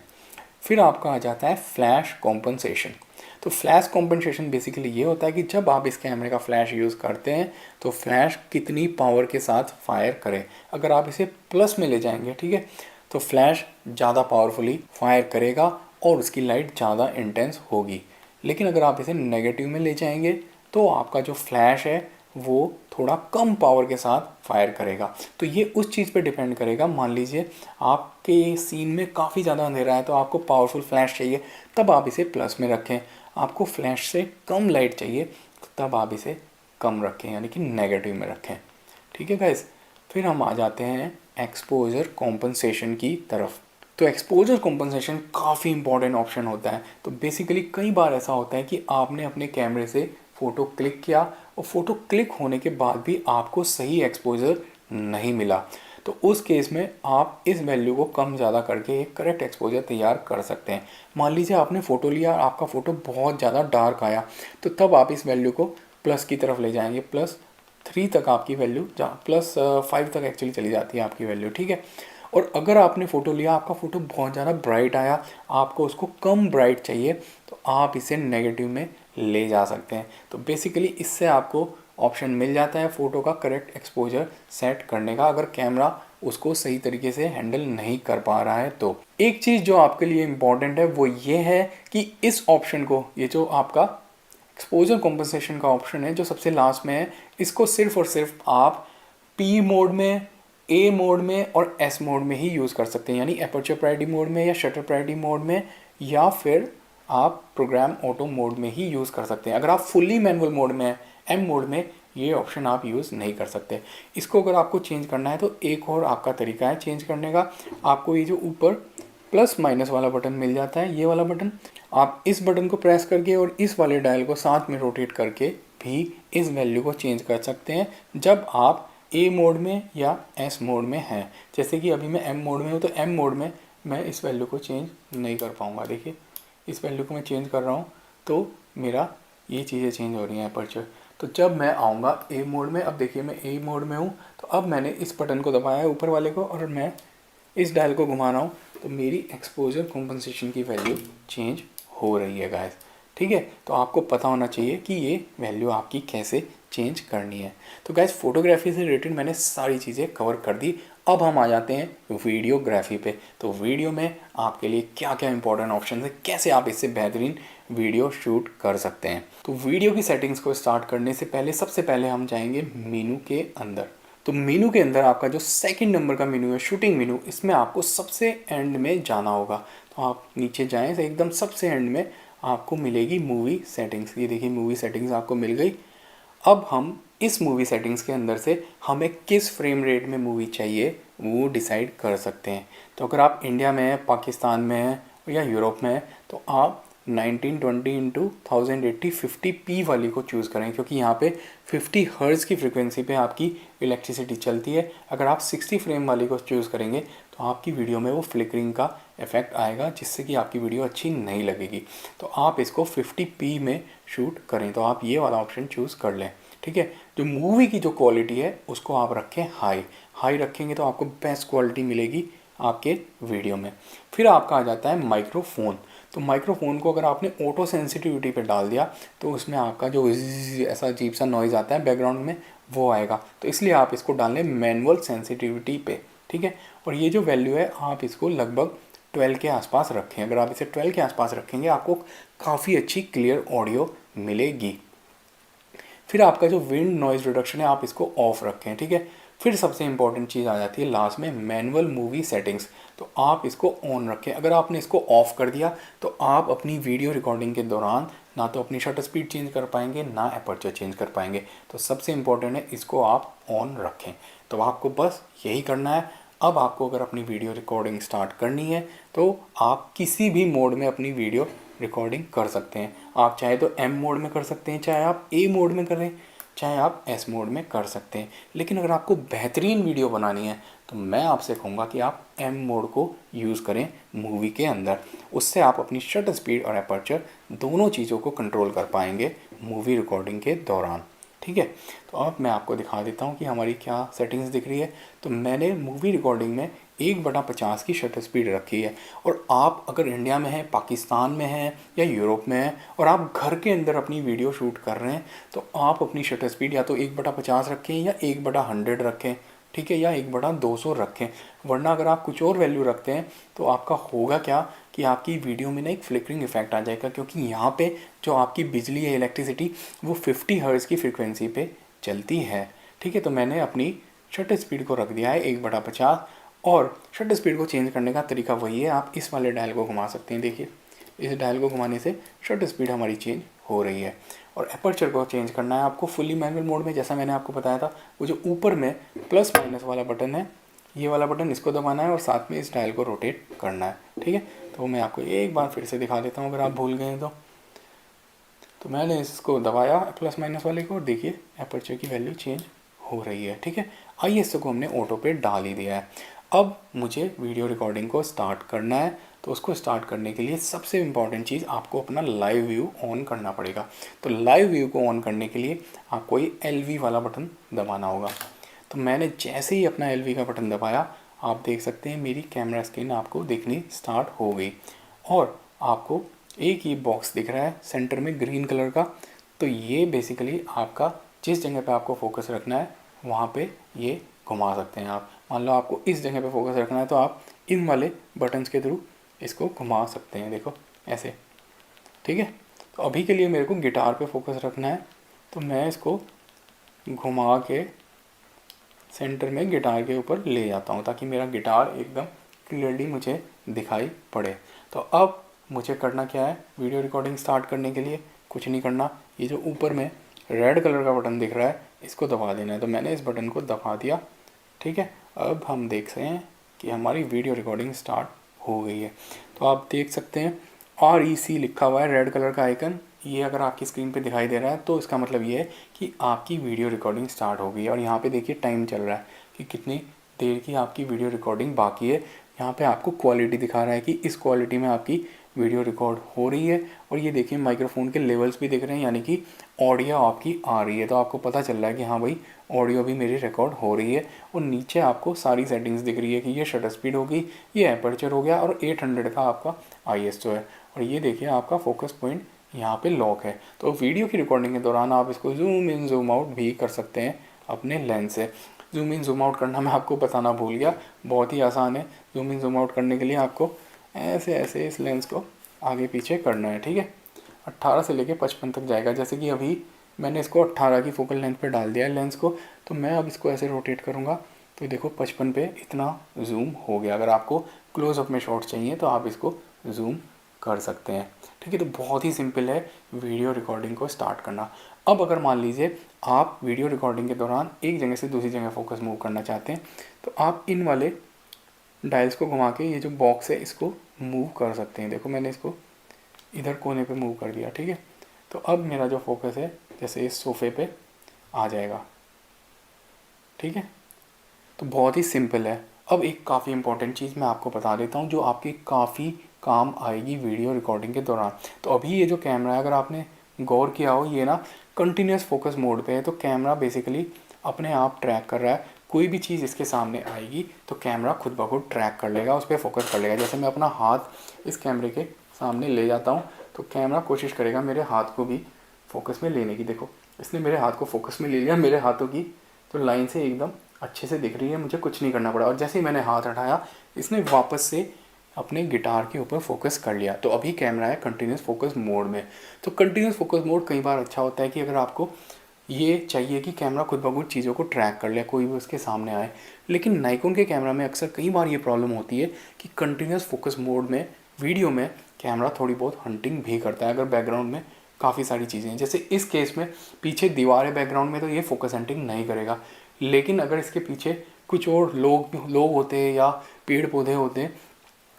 फिर आपका आ जाता है फ्लैश कॉम्पनसेशन। तो फ्लैश कॉम्पनसेशन बेसिकली ये होता है कि जब आप इस कैमरे का फ्लैश यूज़ करते हैं तो फ्लैश कितनी पावर के साथ फायर करे। अगर आप इसे प्लस में ले जाएंगे, ठीक है, तो फ्लैश ज़्यादा पावरफुली फायर करेगा और उसकी लाइट ज़्यादा इंटेंस होगी। लेकिन अगर आप इसे नेगेटिव में ले जाएंगे तो आपका जो फ्लैश है वो थोड़ा कम पावर के साथ फायर करेगा। तो ये उस चीज़ पे डिपेंड करेगा। मान लीजिए आपके सीन में काफ़ी ज़्यादा अंधेरा है तो आपको पावरफुल फ्लैश चाहिए, तब आप इसे प्लस में रखें। आपको फ्लैश से कम लाइट चाहिए तब आप इसे कम रखें, यानी कि नेगेटिव में रखें। ठीक है गाइस, फिर हम आ जाते हैं एक्सपोजर कॉम्पनसेशन की तरफ। तो एक्सपोजर कॉम्पनसेशन काफ़ी इंपॉर्टेंट ऑप्शन होता है। तो बेसिकली कई बार ऐसा होता है कि आपने अपने कैमरे से फ़ोटो क्लिक किया और फ़ोटो क्लिक होने के बाद भी आपको सही एक्सपोजर नहीं मिला, तो उस केस में आप इस वैल्यू को कम ज़्यादा करके एक करेक्ट एक्सपोजर तैयार कर सकते हैं। मान लीजिए आपने फ़ोटो लिया और आपका फ़ोटो बहुत ज़्यादा डार्क आया, तो तब आप इस वैल्यू को प्लस की तरफ ले जाएंगे। +3 तक आपकी वैल्यू +5 तक एक्चुअली चली जाती है आपकी वैल्यू। ठीक है, और अगर आपने फ़ोटो लिया, आपका फ़ोटो बहुत ज़्यादा ब्राइट आया, आपको उसको कम ब्राइट चाहिए, तो आप इसे नेगेटिव में ले जा सकते हैं। तो बेसिकली इससे आपको ऑप्शन मिल जाता है फ़ोटो का करेक्ट एक्सपोजर सेट करने का, अगर कैमरा उसको सही तरीके से हैंडल नहीं कर पा रहा है। तो एक चीज़ जो आपके लिए इम्पॉर्टेंट है वो ये है कि इस ऑप्शन को, ये जो आपका एक्सपोजर कॉम्पनसेशन का ऑप्शन है जो सबसे लास्ट में है, इसको सिर्फ और सिर्फ आप पी मोड में, ए मोड में और एस मोड में ही यूज़ कर सकते हैं, यानी एपर्चर प्रायोरिटी मोड में या शटर प्रायोरिटी मोड में, या फिर आप प्रोग्राम ऑटो मोड में ही यूज़ कर सकते हैं। अगर आप फुल्ली मैनुअल मोड में हैं, एम मोड में, ये ऑप्शन आप यूज़ नहीं कर सकते। इसको अगर आपको चेंज करना है तो एक और आपका तरीका है चेंज करने का। आपको ये जो ऊपर प्लस माइनस वाला बटन मिल जाता है, ये वाला बटन, आप इस बटन को प्रेस करके और इस वाले डायल को साथ में रोटेट करके भी इस वैल्यू को चेंज कर सकते हैं। जब आप ए मोड में या एस मोड में है। जैसे कि अभी मैं एम मोड में हूँ, तो एम मोड में मैं इस वैल्यू को चेंज नहीं कर पाऊँगा। देखिए इस वैल्यू को मैं चेंज कर रहा हूँ तो मेरा ये चीज़ें चेंज हो रही हैं अपर्चर। तो जब मैं आऊँगा ए मोड में, अब देखिए मैं ए मोड में हूँ, तो अब मैंने इस बटन को दबाया है ऊपर वाले को और मैं इस डायल को घुमा रहा हूँ, तो मेरी एक्सपोजर कॉम्पनसेशन की वैल्यू चेंज हो रही है गाइस। ठीक है, तो आपको पता होना चाहिए कि ये वैल्यू आपकी कैसे चेंज करनी है। तो गाइस फोटोग्राफी से रिलेटेड मैंने सारी चीज़ें कवर कर दी। अब हम आ जाते हैं वीडियोग्राफी पे। तो वीडियो में आपके लिए क्या क्या इंपॉर्टेंट ऑप्शन है, कैसे आप इससे बेहतरीन वीडियो शूट कर सकते हैं। तो वीडियो की सेटिंग्स को स्टार्ट करने से पहले सबसे पहले हम जाएंगे मेनू के अंदर। तो मेनू के अंदर आपका जो सेकंड नंबर का मेनू है शूटिंग मेनू, इसमें आपको सबसे एंड में जाना होगा। तो आप नीचे जाएं, तो एकदम सबसे एंड में आपको मिलेगी मूवी सेटिंग्स। ये देखिए मूवी सेटिंग्स आपको मिल गई। अब हम इस मूवी सेटिंग्स के अंदर से हमें किस फ्रेम रेट में मूवी चाहिए वो डिसाइड कर सकते हैं। तो अगर आप इंडिया में हैं, पाकिस्तान में हैं या यूरोप में हैं, तो आप 1920 इंटू 1080 50p वाली को चूज़ करें, क्योंकि यहाँ पे 50 हर्ट्ज़ की फ्रिक्वेंसी पे आपकी इलेक्ट्रिसिटी चलती है। अगर आप 60 फ्रेम वाली को चूज़ करेंगे तो आपकी वीडियो में वो फ्लिकरिंग का इफेक्ट आएगा, जिससे कि आपकी वीडियो अच्छी नहीं लगेगी। तो आप इसको 50p में शूट करें, तो आप ये वाला ऑप्शन चूज़ कर लें। ठीक है, जो मूवी की जो क्वालिटी है उसको आप रखें हाई। हाई रखेंगे तो आपको बेस्ट क्वालिटी मिलेगी आपके वीडियो में। फिर आपका आ जाता है माइक्रोफोन। तो माइक्रोफोन को अगर आपने ऑटो सेंसिटिविटी पे डाल दिया तो उसमें आपका जो ऐसा अजीब सा नॉइज़ आता है बैकग्राउंड में वो आएगा। तो इसलिए आप इसको डाल लें मैनुअल सेंसिटिविटी पे। ठीक है, और ये जो वैल्यू है आप इसको लगभग 12 के आसपास रखें। अगर आप इसे 12 के आसपास रखेंगे आपको काफ़ी अच्छी क्लियर ऑडियो मिलेगी। फिर आपका जो विंड नॉइज़ रिडक्शन है आप इसको ऑफ रखें। ठीक है, फिर सबसे इंपॉर्टेंट चीज़ आ जाती है लास्ट में मैनुअल मूवी सेटिंग्स। तो आप इसको ऑन रखें। अगर आपने इसको ऑफ कर दिया तो आप अपनी वीडियो रिकॉर्डिंग के दौरान ना तो अपनी शटर स्पीड चेंज कर पाएंगे ना अपर्चर चेंज कर पाएंगे। तो सबसे इंपॉर्टेंट है इसको आप ऑन रखें। तो आपको बस यही करना है। अब आपको अगर अपनी वीडियो रिकॉर्डिंग स्टार्ट करनी है तो आप किसी भी मोड में अपनी वीडियो रिकॉर्डिंग कर सकते हैं। आप चाहे तो एम मोड में कर सकते हैं, चाहे आप ए मोड में करें, चाहे आप एस मोड में कर सकते हैं। लेकिन अगर आपको बेहतरीन वीडियो बनानी है तो मैं आपसे कहूँगा कि आप एम मोड को यूज़ करें मूवी के अंदर। उससे आप अपनी शटर स्पीड और अपर्चर दोनों चीज़ों को कंट्रोल कर पाएंगे मूवी रिकॉर्डिंग के दौरान। ठीक है, तो अब मैं आपको दिखा देता हूँ कि हमारी क्या सेटिंग्स दिख रही है। तो मैंने मूवी रिकॉर्डिंग में 1/50 की शटर स्पीड रखी है। और आप अगर इंडिया में हैं, पाकिस्तान में हैं या यूरोप में हैं और आप घर के अंदर अपनी वीडियो शूट कर रहे हैं तो आप अपनी शटर स्पीड या तो 1/50 रखें या 1/100 रखें। ठीक है, या 1/200 रखें। वरना अगर आप कुछ और वैल्यू रखते हैं तो आपका होगा क्या कि आपकी वीडियो में ना एक फ्लिकरिंग इफेक्ट आ जाएगा, क्योंकि यहाँ पे जो आपकी बिजली है इलेक्ट्रिसिटी वो 50 हर्ट्ज़ की फ्रिक्वेंसी पे चलती है। ठीक है, तो मैंने अपनी शटर स्पीड को रख दिया है 1/50। और शटर स्पीड को चेंज करने का तरीका वही है, आप इस वाले डायल को घुमा सकते हैं। देखिए इस डायल को घुमाने से शटर स्पीड हमारी चेंज हो रही है। और अपर्चर को चेंज करना है आपको फुली मैनुअल मोड में। जैसा मैंने आपको बताया था, वो जो ऊपर में प्लस माइनस वाला बटन है, ये वाला बटन इसको दबाना है और साथ में इस डायल को रोटेट करना है। ठीक है, तो मैं आपको एक बार फिर से दिखा देता हूँ अगर आप भूल गए हैं तो मैंने इसको दबाया प्लस माइनस वाले को और देखिए अपर्चर की वैल्यू चेंज हो रही है। ठीक है, आईएसओ को हमने ऑटो पे डाल ही दिया है। अब मुझे वीडियो रिकॉर्डिंग को स्टार्ट करना है। तो उसको स्टार्ट करने के लिए सबसे इम्पॉर्टेंट चीज़ आपको अपना लाइव व्यू ऑन करना पड़ेगा। तो लाइव व्यू को ऑन करने के लिए आपको ये LV वाला बटन दबाना होगा। तो मैंने जैसे ही अपना LV का बटन दबाया आप देख सकते हैं मेरी कैमरा स्क्रीन आपको दिखनी स्टार्ट हो गई और आपको एक ये बॉक्स दिख रहा है सेंटर में ग्रीन कलर का। तो ये बेसिकली आपका जिस जगह पे आपको फोकस रखना है वहाँ पे ये घुमा सकते हैं आप। मान लो आपको इस जगह पे फोकस रखना है तो आप इन वाले बटन्स के थ्रू इसको घुमा सकते हैं। देखो ऐसे। ठीक है, तो अभी के लिए मेरे को गिटार पे फोकस रखना है तो मैं इसको घुमा के सेंटर में गिटार के ऊपर ले जाता हूँ ताकि मेरा गिटार एकदम क्लियरली मुझे दिखाई पड़े। तो अब मुझे करना क्या है, वीडियो रिकॉर्डिंग स्टार्ट करने के लिए कुछ नहीं करना, ये जो ऊपर में रेड कलर का बटन दिख रहा है इसको दबा देना है। तो मैंने इस बटन को दबा दिया। ठीक है, अब हम देख सकते हैं कि हमारी वीडियो रिकॉर्डिंग स्टार्ट हो गई है। तो आप देख सकते हैं REC लिखा हुआ है रेड कलर का आइकन, ये अगर आपकी स्क्रीन पे दिखाई दे रहा है तो इसका मतलब ये है कि आपकी वीडियो रिकॉर्डिंग स्टार्ट हो गई है। और यहाँ पे देखिए टाइम चल रहा है कि कितनी देर की आपकी वीडियो रिकॉर्डिंग बाकी है। यहाँ पे आपको क्वालिटी दिखा रहा है कि इस क्वालिटी में आपकी वीडियो रिकॉर्ड हो रही है। और ये देखिए माइक्रोफोन के लेवल्स भी दिख रहे हैं, यानी कि ऑडियो आपकी आ रही है। तो आपको पता चल रहा है कि हाँ भाई ऑडियो भी मेरी रिकॉर्ड हो रही है। और नीचे आपको सारी सेटिंग्स दिख रही है कि ये शटर स्पीड होगी, ये एपर्चर हो गया और 800 का आपका ISO है। और ये देखिए आपका फोकस पॉइंट यहाँ पे लॉक है। तो वीडियो की रिकॉर्डिंग के दौरान आप इसको जूम इन जूम आउट भी कर सकते हैं अपने लेंस से। जूम इन जूम आउट करना मैं आपको बताना भूल गया, बहुत ही आसान है। जूम इन जूम आउट करने के लिए आपको ऐसे ऐसे इस लेंस को आगे पीछे करना है, ठीक है। 18 से लेके 55 तक जाएगा। जैसे कि अभी मैंने इसको 18 की फोकल लेंथ पे डाल दिया है लेंस को, तो मैं अब इसको ऐसे रोटेट करूँगा तो देखो 55 पे इतना जूम हो गया। अगर आपको क्लोजअप में शॉट चाहिए तो आप इसको जूम कर सकते हैं, ठीक है। तो बहुत ही सिंपल है वीडियो रिकॉर्डिंग को स्टार्ट करना। अब अगर मान लीजिए आप वीडियो रिकॉर्डिंग के दौरान एक जगह से दूसरी जगह फोकस मूव करना चाहते हैं, तो आप इन वाले डायल्स को घुमा के ये जो बॉक्स है इसको मूव कर सकते हैं। देखो मैंने इसको इधर कोने पे मूव कर दिया, ठीक है। तो अब मेरा जो फोकस है जैसे इस सोफे पे आ जाएगा, ठीक है। तो बहुत ही सिंपल है। अब एक काफ़ी इंपॉर्टेंट चीज़ मैं आपको बता देता हूँ जो आपके काफ़ी काम आएगी वीडियो रिकॉर्डिंग के दौरान। तो अभी ये जो कैमरा है, अगर आपने गौर किया हो, ये ना कंटिन्यूस फोकस मोड पे है। तो कैमरा बेसिकली अपने आप ट्रैक कर रहा है। कोई भी चीज़ इसके सामने आएगी तो कैमरा खुद ब खुद ट्रैक कर लेगा, उस पर फोकस कर लेगा। जैसे मैं अपना हाथ इस कैमरे के सामने ले जाता हूँ तो कैमरा कोशिश करेगा मेरे हाथ को भी फोकस में लेने की। देखो इसने मेरे हाथ को फोकस में ले लिया, मेरे हाथों की तो लाइन से एकदम अच्छे से दिख रही है, मुझे कुछ नहीं करना पड़ा। और जैसे ही मैंने हाथ हटाया इसने वापस से अपने गिटार के ऊपर फोकस कर लिया। तो अभी कैमरा है कंटिन्यूस फोकस मोड में। तो कंटिन्यूस फोकस मोड कई बार अच्छा होता है कि अगर आपको ये चाहिए कि कैमरा खुद ब खुद चीज़ों को ट्रैक कर ले, कोई भी उसके सामने आए। लेकिन नाइकोन के कैमरा में अक्सर कई बार ये प्रॉब्लम होती है कि कंटिन्यूस फोकस मोड में वीडियो में कैमरा थोड़ी बहुत हंटिंग भी करता है। अगर बैकग्राउंड में काफ़ी सारी चीज़ें हैं, जैसे इस केस में पीछे दीवार है बैकग्राउंड में, तो ये फोकस हंटिंग नहीं करेगा। लेकिन अगर इसके पीछे कुछ और लोग होते हैं या पेड़ पौधे होते हैं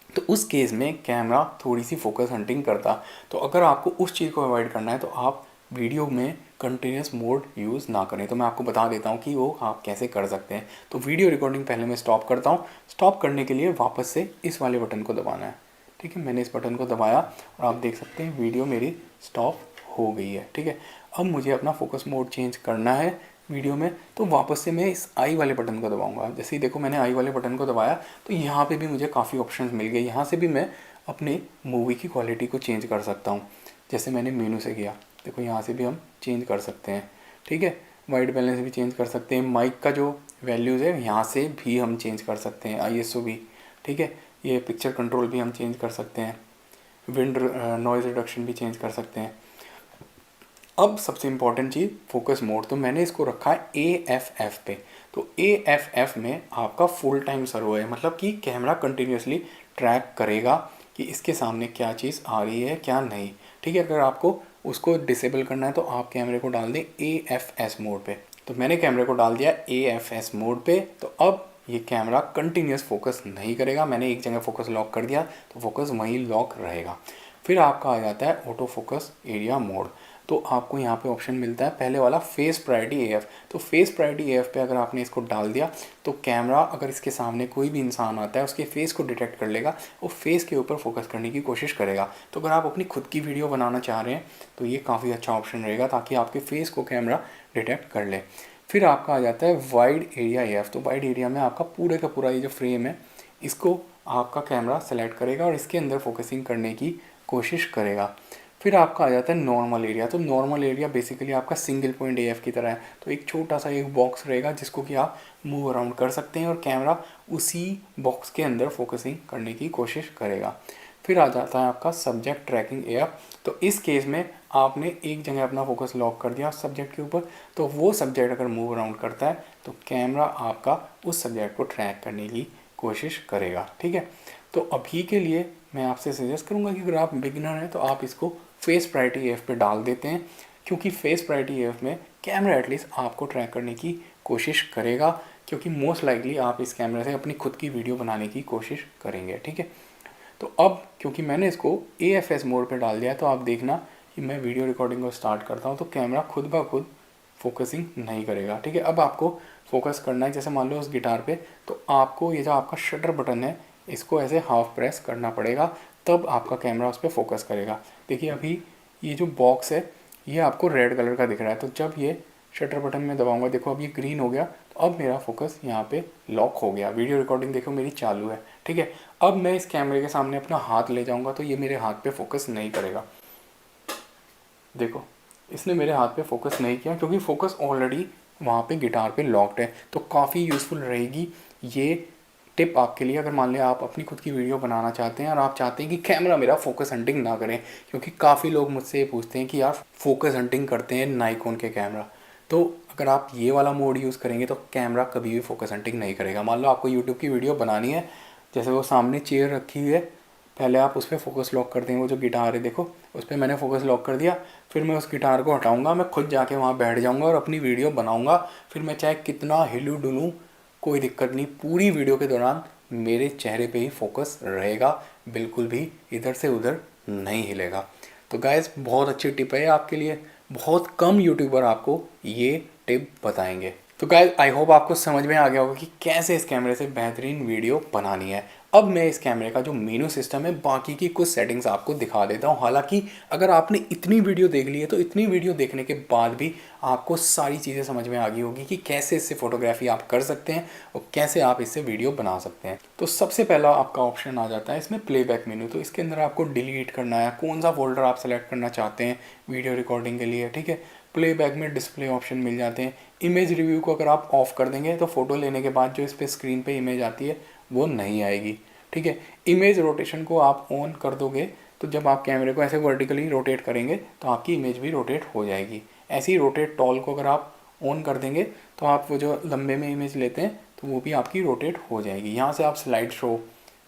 तो उस केस में कैमरा थोड़ी सी फोकस हंटिंग करता। तो अगर आपको उस चीज़ को अवॉइड करना है तो आप वीडियो में कंटिन्यूस मोड यूज़ ना करें। तो मैं आपको बता देता हूँ कि वो आप कैसे कर सकते हैं। तो वीडियो रिकॉर्डिंग पहले मैं स्टॉप करता हूँ। स्टॉप करने के लिए वापस से इस वाले बटन को दबाना है, ठीक है। मैंने इस बटन को दबाया और आप देख सकते हैं वीडियो मेरी स्टॉप हो गई है, ठीक है। अब मुझे अपना फोकस मोड चेंज करना है वीडियो में, तो वापस से मैं इस आई वाले बटन को दबाऊंगा। जैसे ही देखो मैंने आई वाले बटन को दबाया तो यहाँ पे भी मुझे काफ़ी ऑप्शंस मिल गए। यहाँ से भी मैं अपने मूवी की क्वालिटी को चेंज कर सकता हूँ। जैसे मैंने मेनू से किया, देखो यहाँ से भी हम चेंज कर सकते हैं, ठीक है। वाइट बैलेंस भी चेंज कर सकते हैं। माइक का जो वैल्यूज़ है यहाँ से भी हम चेंज कर सकते हैं, ISO भी, ठीक है। ये पिक्चर कंट्रोल भी हम चेंज कर सकते हैं। विंड नॉइज़ रिडक्शन भी चेंज कर सकते हैं। अब सबसे इम्पॉर्टेंट चीज़ फोकस मोड, तो मैंने इसको रखा है AFF पे। तो AFF में आपका फुल टाइम सर्वो है, मतलब कि कैमरा कंटिन्यूसली ट्रैक करेगा कि इसके सामने क्या चीज़ आ रही है क्या नहीं, ठीक है। अगर आपको उसको डिसेबल करना है तो आप कैमरे को डाल दें AFS मोड पे। तो मैंने कैमरे को डाल दिया AFS मोड पे। तो अब ये कैमरा कंटिन्यूस फोकस नहीं करेगा। मैंने एक जगह फोकस लॉक कर दिया तो फोकस वहीं लॉक रहेगा। फिर आपका आ जाता है ऑटो फोकस एरिया मोड। तो आपको यहाँ पे ऑप्शन मिलता है पहले वाला फेस प्रायोरिटी AF। तो फेस प्रायोरिटी AF पे अगर आपने इसको डाल दिया तो कैमरा अगर इसके सामने कोई भी इंसान आता है उसके फेस को डिटेक्ट कर लेगा, वो फेस के ऊपर फोकस करने की कोशिश करेगा। तो अगर आप अपनी खुद की वीडियो बनाना चाह रहे हैं तो ये काफ़ी अच्छा ऑप्शन रहेगा ताकि आपके फेस को कैमरा डिटेक्ट कर ले। फिर आपका आ जाता है वाइड एरिया AF। तो वाइड एरिया में आपका पूरे का पूरा ये जो फ्रेम है इसको आपका कैमरा सेलेक्ट करेगा और इसके अंदर फोकसिंग करने की कोशिश करेगा। फिर आपका आ जाता है नॉर्मल एरिया। तो नॉर्मल एरिया बेसिकली आपका सिंगल पॉइंट AF की तरह है। तो एक छोटा सा एक बॉक्स रहेगा जिसको कि आप मूव अराउंड कर सकते हैं और कैमरा उसी बॉक्स के अंदर फोकसिंग करने की कोशिश करेगा। फिर आ जाता है आपका सब्जेक्ट ट्रैकिंग AF। तो इस केस में आपने एक जगह अपना फोकस लॉक कर दिया सब्जेक्ट के ऊपर, तो वो सब्जेक्ट अगर मूव अराउंड करता है तो कैमरा आपका उस सब्जेक्ट को ट्रैक करने की कोशिश करेगा, ठीक है। तो अभी के लिए मैं आपसे सजेस्ट करूंगा कि अगर आप बिगिनर हैं तो आप इसको फेस प्रायोरिटी AF पे डाल देते हैं, क्योंकि फेस प्रायोरिटी AF में कैमरा एटलीस्ट आपको ट्रैक करने की कोशिश करेगा, क्योंकि मोस्ट लाइकली आप इस कैमरे से अपनी खुद की वीडियो बनाने की कोशिश करेंगे, ठीक है। तो अब क्योंकि मैंने इसको AFS मोड पे डाल दिया तो आप देखना मैं वीडियो रिकॉर्डिंग को स्टार्ट करता हूँ तो कैमरा खुद ब खुद फोकसिंग नहीं करेगा। ठीक है, अब आपको फोकस करना है, जैसे मान लो उस गिटार पे, तो आपको ये जो आपका शटर बटन है इसको ऐसे हाफ प्रेस करना पड़ेगा, तब आपका कैमरा उस पर फोकस करेगा। देखिए अभी ये जो बॉक्स है ये आपको रेड कलर का दिख रहा है, तो जब ये शटर बटन में दबाऊंगा, देखो अब ये ग्रीन हो गया, तो अब मेरा फोकस यहाँ पे लॉक हो गया। वीडियो रिकॉर्डिंग देखो मेरी चालू है। ठीक है, अब मैं इस कैमरे के सामने अपना हाथ ले जाऊंगा तो ये मेरे हाथ पे फोकस नहीं करेगा। देखो इसने मेरे हाथ पे फोकस नहीं किया क्योंकि फोकस ऑलरेडी वहाँ पे गिटार पे लॉक्ड है। तो काफ़ी यूज़फुल रहेगी ये टिप आपके लिए, अगर मान लिया आप अपनी खुद की वीडियो बनाना चाहते हैं और आप चाहते हैं कि कैमरा मेरा फोकस हंटिंग ना करें, क्योंकि काफ़ी लोग मुझसे ये पूछते हैं कि यार फोकस हंटिंग करते हैं नाइकोन के कैमरा। तो अगर आप ये वाला मोड यूज़ करेंगे तो कैमरा कभी भी फोकस हंटिंग नहीं करेगा। मान लो आपको यूट्यूब की वीडियो बनानी है, जैसे वो सामने चेयर रखी हुई है, पहले आप उस पर फोकस लॉक कर देंगे, वो जो गिटार है देखो उस पर मैंने फोकस लॉक कर दिया, फिर मैं उस गिटार को हटाऊंगा, मैं खुद जाके वहाँ बैठ जाऊंगा और अपनी वीडियो बनाऊंगा। फिर मैं चाहे कितना हिलू डुलूँ कोई दिक्कत नहीं, पूरी वीडियो के दौरान मेरे चेहरे पे ही फोकस रहेगा, बिल्कुल भी इधर से उधर नहीं हिलेगा। तो गाइस बहुत अच्छी टिप है आपके लिए, बहुत कम यूट्यूबर आपको ये टिप बताएंगे। तो गाइस आई होप आपको समझ में आ गया होगा कि कैसे इस कैमरे से बेहतरीन वीडियो बनानी है। अब मैं इस कैमरे का जो मेनू सिस्टम है बाकी की कुछ सेटिंग्स आपको दिखा देता हूँ। हालांकि अगर आपने इतनी वीडियो देख ली है तो इतनी वीडियो देखने के बाद भी आपको सारी चीज़ें समझ में आ गई होगी कि कैसे इससे फोटोग्राफी आप कर सकते हैं और कैसे आप इससे वीडियो बना सकते हैं। तो सबसे पहला आपका ऑप्शन आ जाता है इसमें प्लेबैक मेनू। तो इसके अंदर आपको डिलीट करना है, कौन सा फोल्डर आप सेलेक्ट करना चाहते हैं वीडियो रिकॉर्डिंग के लिए। ठीक है, प्लेबैक में डिस्प्ले ऑप्शन मिल जाते हैं। इमेज रिव्यू को अगर आप ऑफ कर देंगे तो फ़ोटो लेने के बाद जो इस पर स्क्रीन पे इमेज आती है वो नहीं आएगी। ठीक है, इमेज रोटेशन को आप ऑन कर दोगे तो जब आप कैमरे को ऐसे वर्टिकली रोटेट करेंगे तो आपकी इमेज भी रोटेट हो जाएगी। ऐसे ही रोटेट टॉल को अगर आप ऑन कर देंगे तो आप वो जो लंबे में इमेज लेते हैं तो वो भी आपकी रोटेट हो जाएगी। यहाँ से आप स्लाइड शो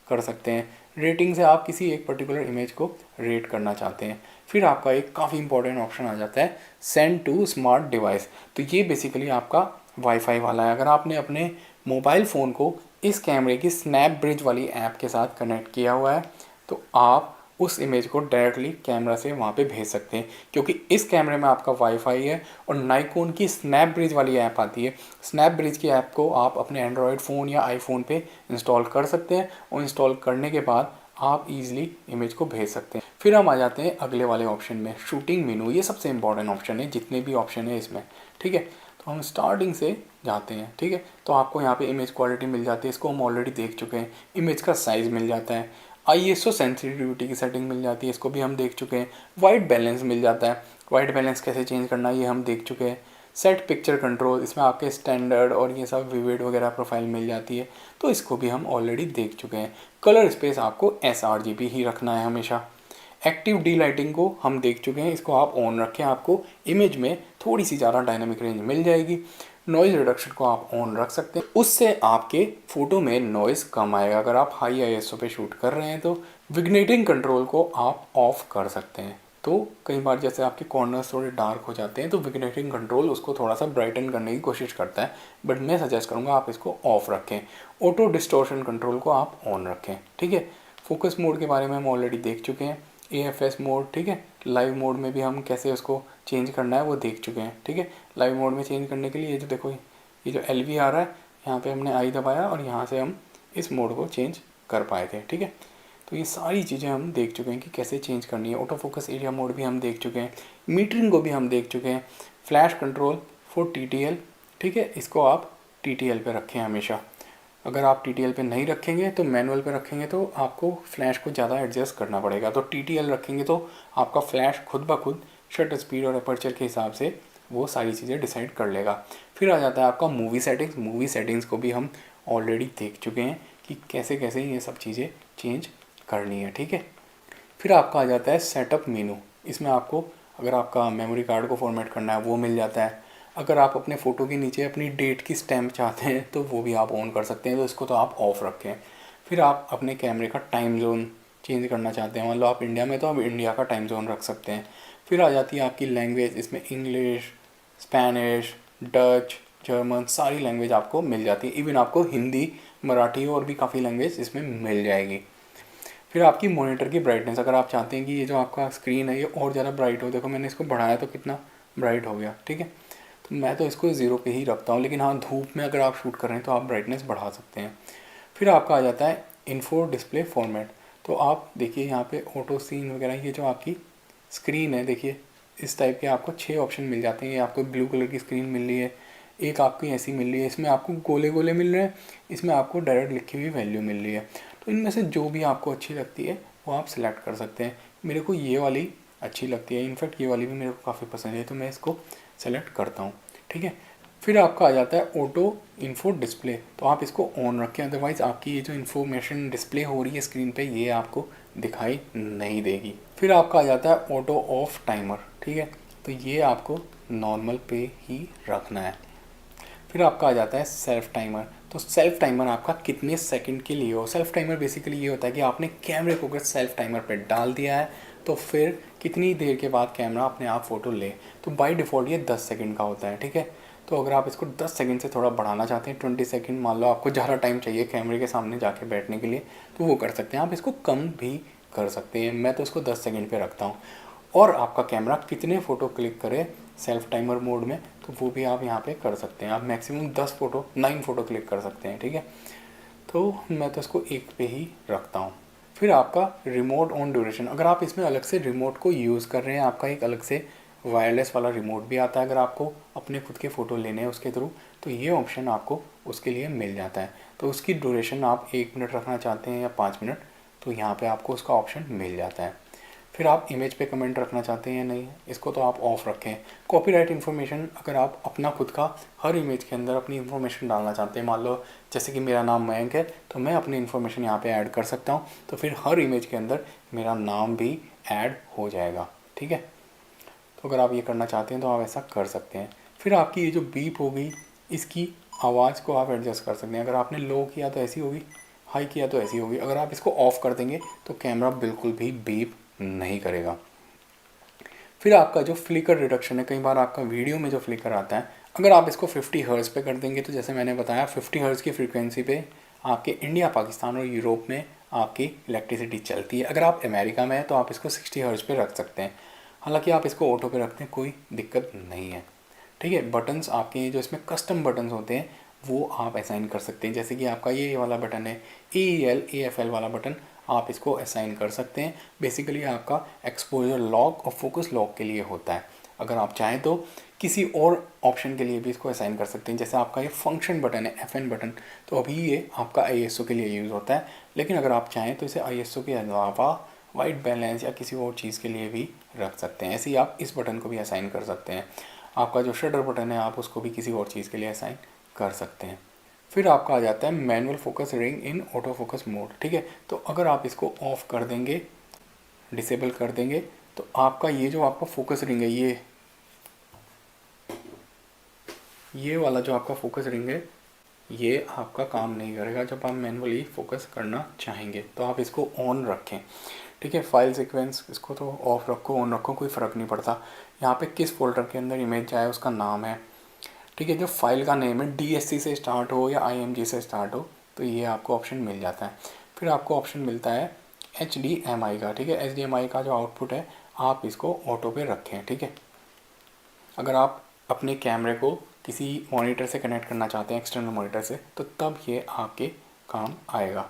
कर सकते हैं। रेटिंग से आप किसी एक पर्टिकुलर इमेज को रेट करना चाहते हैं। फिर आपका एक काफ़ी इंपॉर्टेंट ऑप्शन आ जाता है सेंड टू स्मार्ट डिवाइस। तो ये बेसिकली आपका वाईफाई वाला है। अगर आपने अपने मोबाइल फ़ोन को इस कैमरे की स्नैप ब्रिज वाली ऐप के साथ कनेक्ट किया हुआ है तो आप उस इमेज को डायरेक्टली कैमरा से वहाँ पे भेज सकते हैं, क्योंकि इस कैमरे में आपका वाईफाई है और नाइकोन की स्नैप ब्रिज वाली ऐप आती है। स्नैप ब्रिज की ऐप को आप अपने एंड्रॉयड फ़ोन या आईफोन पे इंस्टॉल कर सकते हैं और इंस्टॉल करने के बाद आप इजीली इमेज को भेज सकते हैं। फिर हम आ जाते हैं अगले वाले ऑप्शन में, शूटिंग मेनू। ये सबसे इंपॉर्टेंट ऑप्शन है जितने भी ऑप्शन है इसमें। ठीक है, तो हम स्टार्टिंग से जाते हैं। ठीक है, तो आपको यहाँ पे इमेज क्वालिटी मिल जाती है, इसको हम ऑलरेडी देख चुके हैं। इमेज का साइज़ मिल जाता है, आईएसओ सेंसिटिविटी की सेटिंग मिल जाती है, इसको भी हम देख चुके हैं। वाइट बैलेंस मिल जाता है, वाइट बैलेंस कैसे चेंज करना है ये हम देख चुके हैं। सेट पिक्चर कंट्रोल, इसमें आपके स्टैंडर्ड और ये सब विविड वगैरह प्रोफाइल मिल जाती है, तो इसको भी हम ऑलरेडी देख चुके हैं। कलर स्पेस आपको sRGB ही रखना है हमेशा। एक्टिव डी लाइटिंग को हम देख चुके हैं, इसको आप ऑन रखें, आपको इमेज में थोड़ी सी ज़्यादा डायनामिक रेंज मिल जाएगी। नॉइज़ रिडक्शन को आप ऑन रख सकते हैं, उससे आपके फ़ोटो में नॉइज़ कम आएगा। अगर आप हाई आईएसओ पे शूट कर रहे हैं तो विग्नेटिंग कंट्रोल को आप ऑफ कर सकते हैं। तो कई बार जैसे आपके कॉर्नर्स थोड़े डार्क हो जाते हैं तो विग्नेटिंग कंट्रोल उसको थोड़ा सा ब्राइटन करने की कोशिश करता है, बट मैं सजेस्ट करूँगा आप इसको ऑफ रखें। ऑटो डिस्टॉर्शन कंट्रोल को आप ऑन रखें। ठीक है, फोकस मोड के बारे में हम ऑलरेडी देख चुके हैं। AFS मोड, ठीक है, लाइव मोड में भी हम कैसे उसको चेंज करना है वो देख चुके हैं। ठीक है, लाइव मोड में चेंज करने के लिए ये जो देखो ये जो LV आ रहा है, यहाँ पे हमने आई दबाया और यहाँ से हम इस मोड को चेंज कर पाए थे। ठीक है, तो ये सारी चीज़ें हम देख चुके हैं कि कैसे चेंज करनी है। ऑटो फोकस एरिया मोड भी हम देख चुके हैं, मीटरिंग को भी हम देख चुके हैं। फ्लैश कंट्रोल फॉर TTL, ठीक है, इसको आप TTL पे रखें हमेशा। अगर आप TTL पे नहीं रखेंगे तो मैनुअल पे रखेंगे तो आपको फ्लैश को ज़्यादा एडजस्ट करना पड़ेगा। तो TTL रखेंगे तो आपका फ्लैश खुद ब खुद शटर स्पीड और अपर्चर के हिसाब से वो सारी चीज़ें डिसाइड कर लेगा। फिर आ जाता है आपका मूवी सेटिंग्स। मूवी सेटिंग्स को भी हम ऑलरेडी देख चुके हैं कि कैसे कैसे ये सब चीज़ें चेंज करनी है। ठीक है, फिर आपका आ जाता है सेटअप मेनू। इसमें आपको अगर आपका मेमोरी कार्ड को फॉर्मेट करना है वो मिल जाता है। अगर आप अपने फ़ोटो के नीचे अपनी डेट की स्टैम्प चाहते हैं तो वो भी आप ऑन कर सकते हैं, तो इसको तो आप ऑफ रखें। फिर आप अपने कैमरे का टाइम जोन चेंज करना चाहते हैं, मान लो आप इंडिया में तो आप इंडिया का टाइम जोन रख सकते हैं। फिर आ जाती है आपकी लैंग्वेज, इसमें इंग्लिश, स्पेनिश, डच, जर्मन सारी लैंग्वेज आपको मिल जाती है। इवन आपको हिंदी, मराठी और भी काफ़ी लैंग्वेज इसमें मिल जाएगी। फिर आपकी मॉनिटर की ब्राइटनेस, अगर आप चाहते हैं कि ये जो आपका स्क्रीन है ये और ज़्यादा ब्राइट हो, देखो मैंने इसको बढ़ाया तो कितना ब्राइट हो गया, ठीक है। तो मैं तो इसको 0 पे ही रखता हूँ, लेकिन हाँ धूप में अगर आप शूट कर रहे हैं तो आप ब्राइटनेस बढ़ा सकते हैं। फिर आपका आ जाता है इन्फो डिस्प्ले फॉर्मेट। तो आप देखिए यहाँ पे ऑटो सीन वगैरह, ये जो आपकी स्क्रीन है देखिए इस टाइप के आपको 6 ऑप्शन मिल जाते हैं। ये आपको ब्लू कलर की स्क्रीन मिल रही है, एक आपकी ऐसी मिल रही है, इसमें आपको गोले गोले मिल रहे हैं, इसमें आपको डायरेक्ट लिखी हुई वैल्यू मिल रही है। तो इनमें से जो भी आपको अच्छी लगती है वो आप सिलेक्ट कर सकते हैं। मेरे को ये वाली अच्छी लगती है, इनफैक्ट ये वाली भी मेरे को काफ़ी पसंद है, तो मैं इसको सेलेक्ट करता हूँ, ठीक है। फिर आपका आ जाता है ऑटो इन्फो डिस्प्ले। तो आप इसको ऑन रखें, अदरवाइज़ आपकी ये जो इन्फॉर्मेशन डिस्प्ले हो रही है स्क्रीन पे ये आपको दिखाई नहीं देगी। फिर आपका आ जाता है ऑटो ऑफ टाइमर, ठीक है। तो ये आपको नॉर्मल पे ही रखना है। फिर आपका आ जाता है सेल्फ टाइमर। तो सेल्फ टाइमर आपका कितने सेकंड के लिए हो। सेल्फ टाइमर बेसिकली ये होता है कि आपने कैमरे को अगर सेल्फ टाइमर पे डाल दिया है तो फिर कितनी देर के बाद कैमरा अपने आप फ़ोटो ले। तो बाय डिफ़ॉल्ट ये 10 सेकंड का होता है, ठीक है। तो अगर आप इसको 10 सेकंड से थोड़ा बढ़ाना चाहते हैं, 20 सेकंड, मान लो आपको ज़्यादा टाइम चाहिए कैमरे के सामने जाके बैठने के लिए, तो वो कर सकते हैं। आप इसको कम भी कर सकते हैं, मैं तो इसको 10 सेकंड पे रखता हूँ। और आपका कैमरा कितने फ़ोटो क्लिक करे सेल्फ टाइमर मोड में, तो वो भी आप यहाँ पे कर सकते हैं। आप मैक्सिमम 9 फ़ोटो क्लिक कर सकते हैं, ठीक है। तो मैं तो इसको 1 पे ही रखता हूँ। फिर आपका रिमोट ऑन ड्यूरेशन, अगर आप इसमें अलग से रिमोट को यूज़ कर रहे हैं, आपका एक अलग से वायरलेस वाला रिमोट भी आता है अगर आपको अपने खुद के फ़ोटो लेने हैं उसके थ्रू, तो ये ऑप्शन आपको उसके लिए मिल जाता है। तो उसकी ड्यूरेशन आप 1 मिनट रखना चाहते हैं या 5 मिनट, तो यहाँ पे आपको उसका ऑप्शन मिल जाता है। फिर आप इमेज पे कमेंट रखना चाहते हैं या नहीं, इसको तो आप ऑफ रखें। कॉपीराइट इन्फॉर्मेशन, अगर आप अपना खुद का हर इमेज के अंदर अपनी इन्फॉर्मेशन डालना चाहते हैं, मान लो जैसे कि मेरा नाम मयंक है तो मैं अपनी इन्फॉर्मेशन यहाँ पे ऐड कर सकता हूँ, तो फिर हर इमेज के अंदर मेरा नाम भी ऐड हो जाएगा, ठीक है। तो अगर आप ये करना चाहते हैं तो आप ऐसा कर सकते हैं। फिर आपकी ये जो बीप होगी इसकी आवाज़ को आप एडजस्ट कर सकते हैं। अगर आपने लो किया तो ऐसी होगी, हाई किया तो ऐसी होगी। अगर आप इसको ऑफ़ कर देंगे तो कैमरा बिल्कुल भी बीप नहीं करेगा। फिर आपका जो फ्लिकर रिडक्शन है, कई बार आपका वीडियो में जो फ्लिकर आता है, अगर आप इसको 50 हर्ट्ज़ पे कर देंगे तो जैसे मैंने बताया 50 हर्ट्ज़ की फ्रीक्वेंसी पे आपके इंडिया, पाकिस्तान और यूरोप में आपकी इलेक्ट्रिसिटी चलती है। अगर आप अमेरिका में हैं तो आप इसको 60 हर्ट्ज़ पे रख सकते हैं। हालांकि आप इसको ऑटो पे रखते हैं कोई दिक्कत नहीं है, ठीक है। बटन्स आपके जो इसमें कस्टम बटन्स होते हैं वो आप असाइन कर सकते हैं, जैसे कि आपका ये वाला बटन है AEL वाला बटन, आप इसको असाइन कर सकते हैं। बेसिकली आपका एक्सपोजर लॉक और फोकस लॉक के लिए होता है। अगर आप चाहें तो किसी और ऑप्शन के लिए भी इसको असाइन कर सकते हैं, जैसे आपका ये फंक्शन बटन है FN बटन, तो अभी ये आपका ISO के लिए यूज़ होता है, लेकिन अगर आप चाहें तो इसे ISO के अलावा वाइट बैलेंस या किसी और चीज़ के लिए भी रख सकते हैं। ऐसे ही आप इस बटन को भी असाइन कर सकते हैं। आपका जो शटर बटन है आप उसको भी किसी और चीज़ के लिए असाइन कर सकते हैं। फिर आपका आ जाता है manual focus ring in auto focus mode, ठीक है। तो अगर आप इसको ऑफ कर देंगे, डिसेबल कर देंगे, तो आपका ये जो आपका फोकस रिंग है, ये वाला जो आपका फोकस रिंग है ये आपका काम नहीं करेगा जब आप मैनुअली फोकस करना चाहेंगे। तो आप इसको ऑन रखें, ठीक है। फाइल सीक्वेंस इसको तो ऑफ रखो ऑन रखो कोई फ़र्क नहीं पड़ता। यहाँ पे किस फोल्डर के अंदर इमेज जाए उसका नाम है, ठीक है। जो फाइल का नेम है DSC से स्टार्ट हो या IMG से स्टार्ट हो तो ये आपको ऑप्शन मिल जाता है। फिर आपको ऑप्शन मिलता है HDMI का, ठीक है। HDMI का जो आउटपुट है आप इसको ऑटो पे रखें, ठीक है। अगर आप अपने कैमरे को किसी मॉनिटर से कनेक्ट करना चाहते हैं, एक्सटर्नल मॉनिटर से, तो तब ये आपके काम आएगा।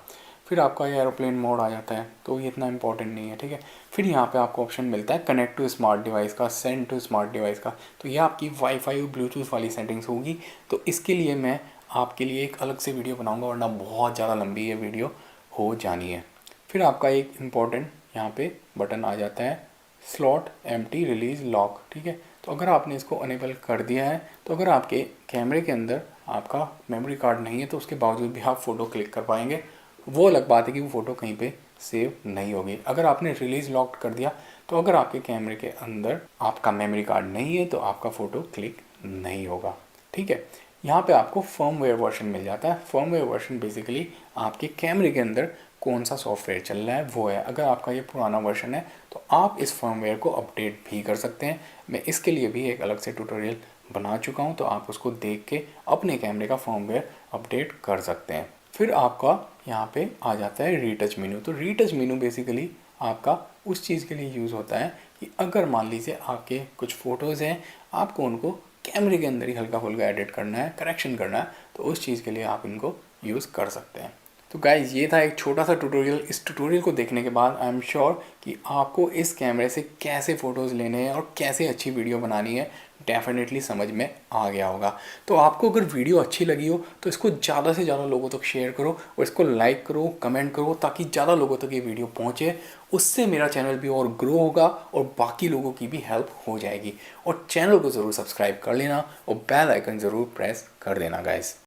फिर आपका ये एरोप्लेन मोड आ जाता है, तो ये इतना इंपॉर्टेंट नहीं है, ठीक है। फिर यहाँ पे आपको ऑप्शन मिलता है कनेक्ट टू स्मार्ट डिवाइस का, सेंड टू स्मार्ट डिवाइस का। तो ये आपकी वाईफाई और ब्लूटूथ वाली सेटिंग्स होगी। तो इसके लिए मैं आपके लिए एक अलग से वीडियो बनाऊँगा, वरना बहुत ज़्यादा लंबी ये वीडियो हो जानी है। फिर आपका एक इम्पॉर्टेंट यहाँ पे बटन आ जाता है स्लॉट एम्प्टी रिलीज़ लॉक, ठीक है। तो अगर आपने इसको अनेबल कर दिया है तो अगर आपके कैमरे के अंदर आपका मेमोरी कार्ड नहीं है तो उसके बावजूद भी आप फ़ोटो क्लिक कर पाएंगे। वो अलग बात है कि वो फ़ोटो कहीं पे सेव नहीं होगी। अगर आपने रिलीज़ लॉक कर दिया तो अगर आपके कैमरे के अंदर आपका मेमोरी कार्ड नहीं है तो आपका फ़ोटो क्लिक नहीं होगा, ठीक है। यहाँ पे आपको फर्मवेयर वर्जन मिल जाता है। फर्मवेयर वर्जन बेसिकली आपके कैमरे के अंदर कौन सा सॉफ्टवेयर चल रहा है वो है। अगर आपका ये पुराना वर्जन है तो आप इस फर्मवेयर को अपडेट भी कर सकते हैं। मैं इसके लिए भी एक अलग से ट्यूटोरियल बना चुका हूँ, तो आप उसको देख के अपने कैमरे का फर्मवेयर अपडेट कर सकते हैं। फिर आपका यहाँ पे आ जाता है रीटच मेनू। तो रीटच मेनू बेसिकली आपका उस चीज़ के लिए यूज़ होता है कि अगर मान लीजिए आपके कुछ फ़ोटोज़ हैं, आपको उनको कैमरे के अंदर ही हल्का फुल्का एडिट करना है, करेक्शन करना है, तो उस चीज़ के लिए आप इनको यूज़ कर सकते हैं। तो गाइज़ ये था एक छोटा सा ट्यूटोरियल। इस ट्यूटोरियल को देखने के बाद आई एम श्योर कि आपको इस कैमरे से कैसे फ़ोटोज़ लेने हैं और कैसे अच्छी वीडियो बनानी है डेफिनेटली समझ में आ गया होगा। तो आपको अगर वीडियो अच्छी लगी हो तो इसको ज़्यादा से ज़्यादा लोगों तक शेयर करो और इसको लाइक करो, कमेंट करो, ताकि ज़्यादा लोगों तक ये वीडियो पहुँचे। उससे मेरा चैनल भी और ग्रो होगा और बाकी लोगों की भी हेल्प हो जाएगी। और चैनल को ज़रूर सब्सक्राइब कर लेना और बेल आइकन ज़रूर प्रेस कर देना गाइस।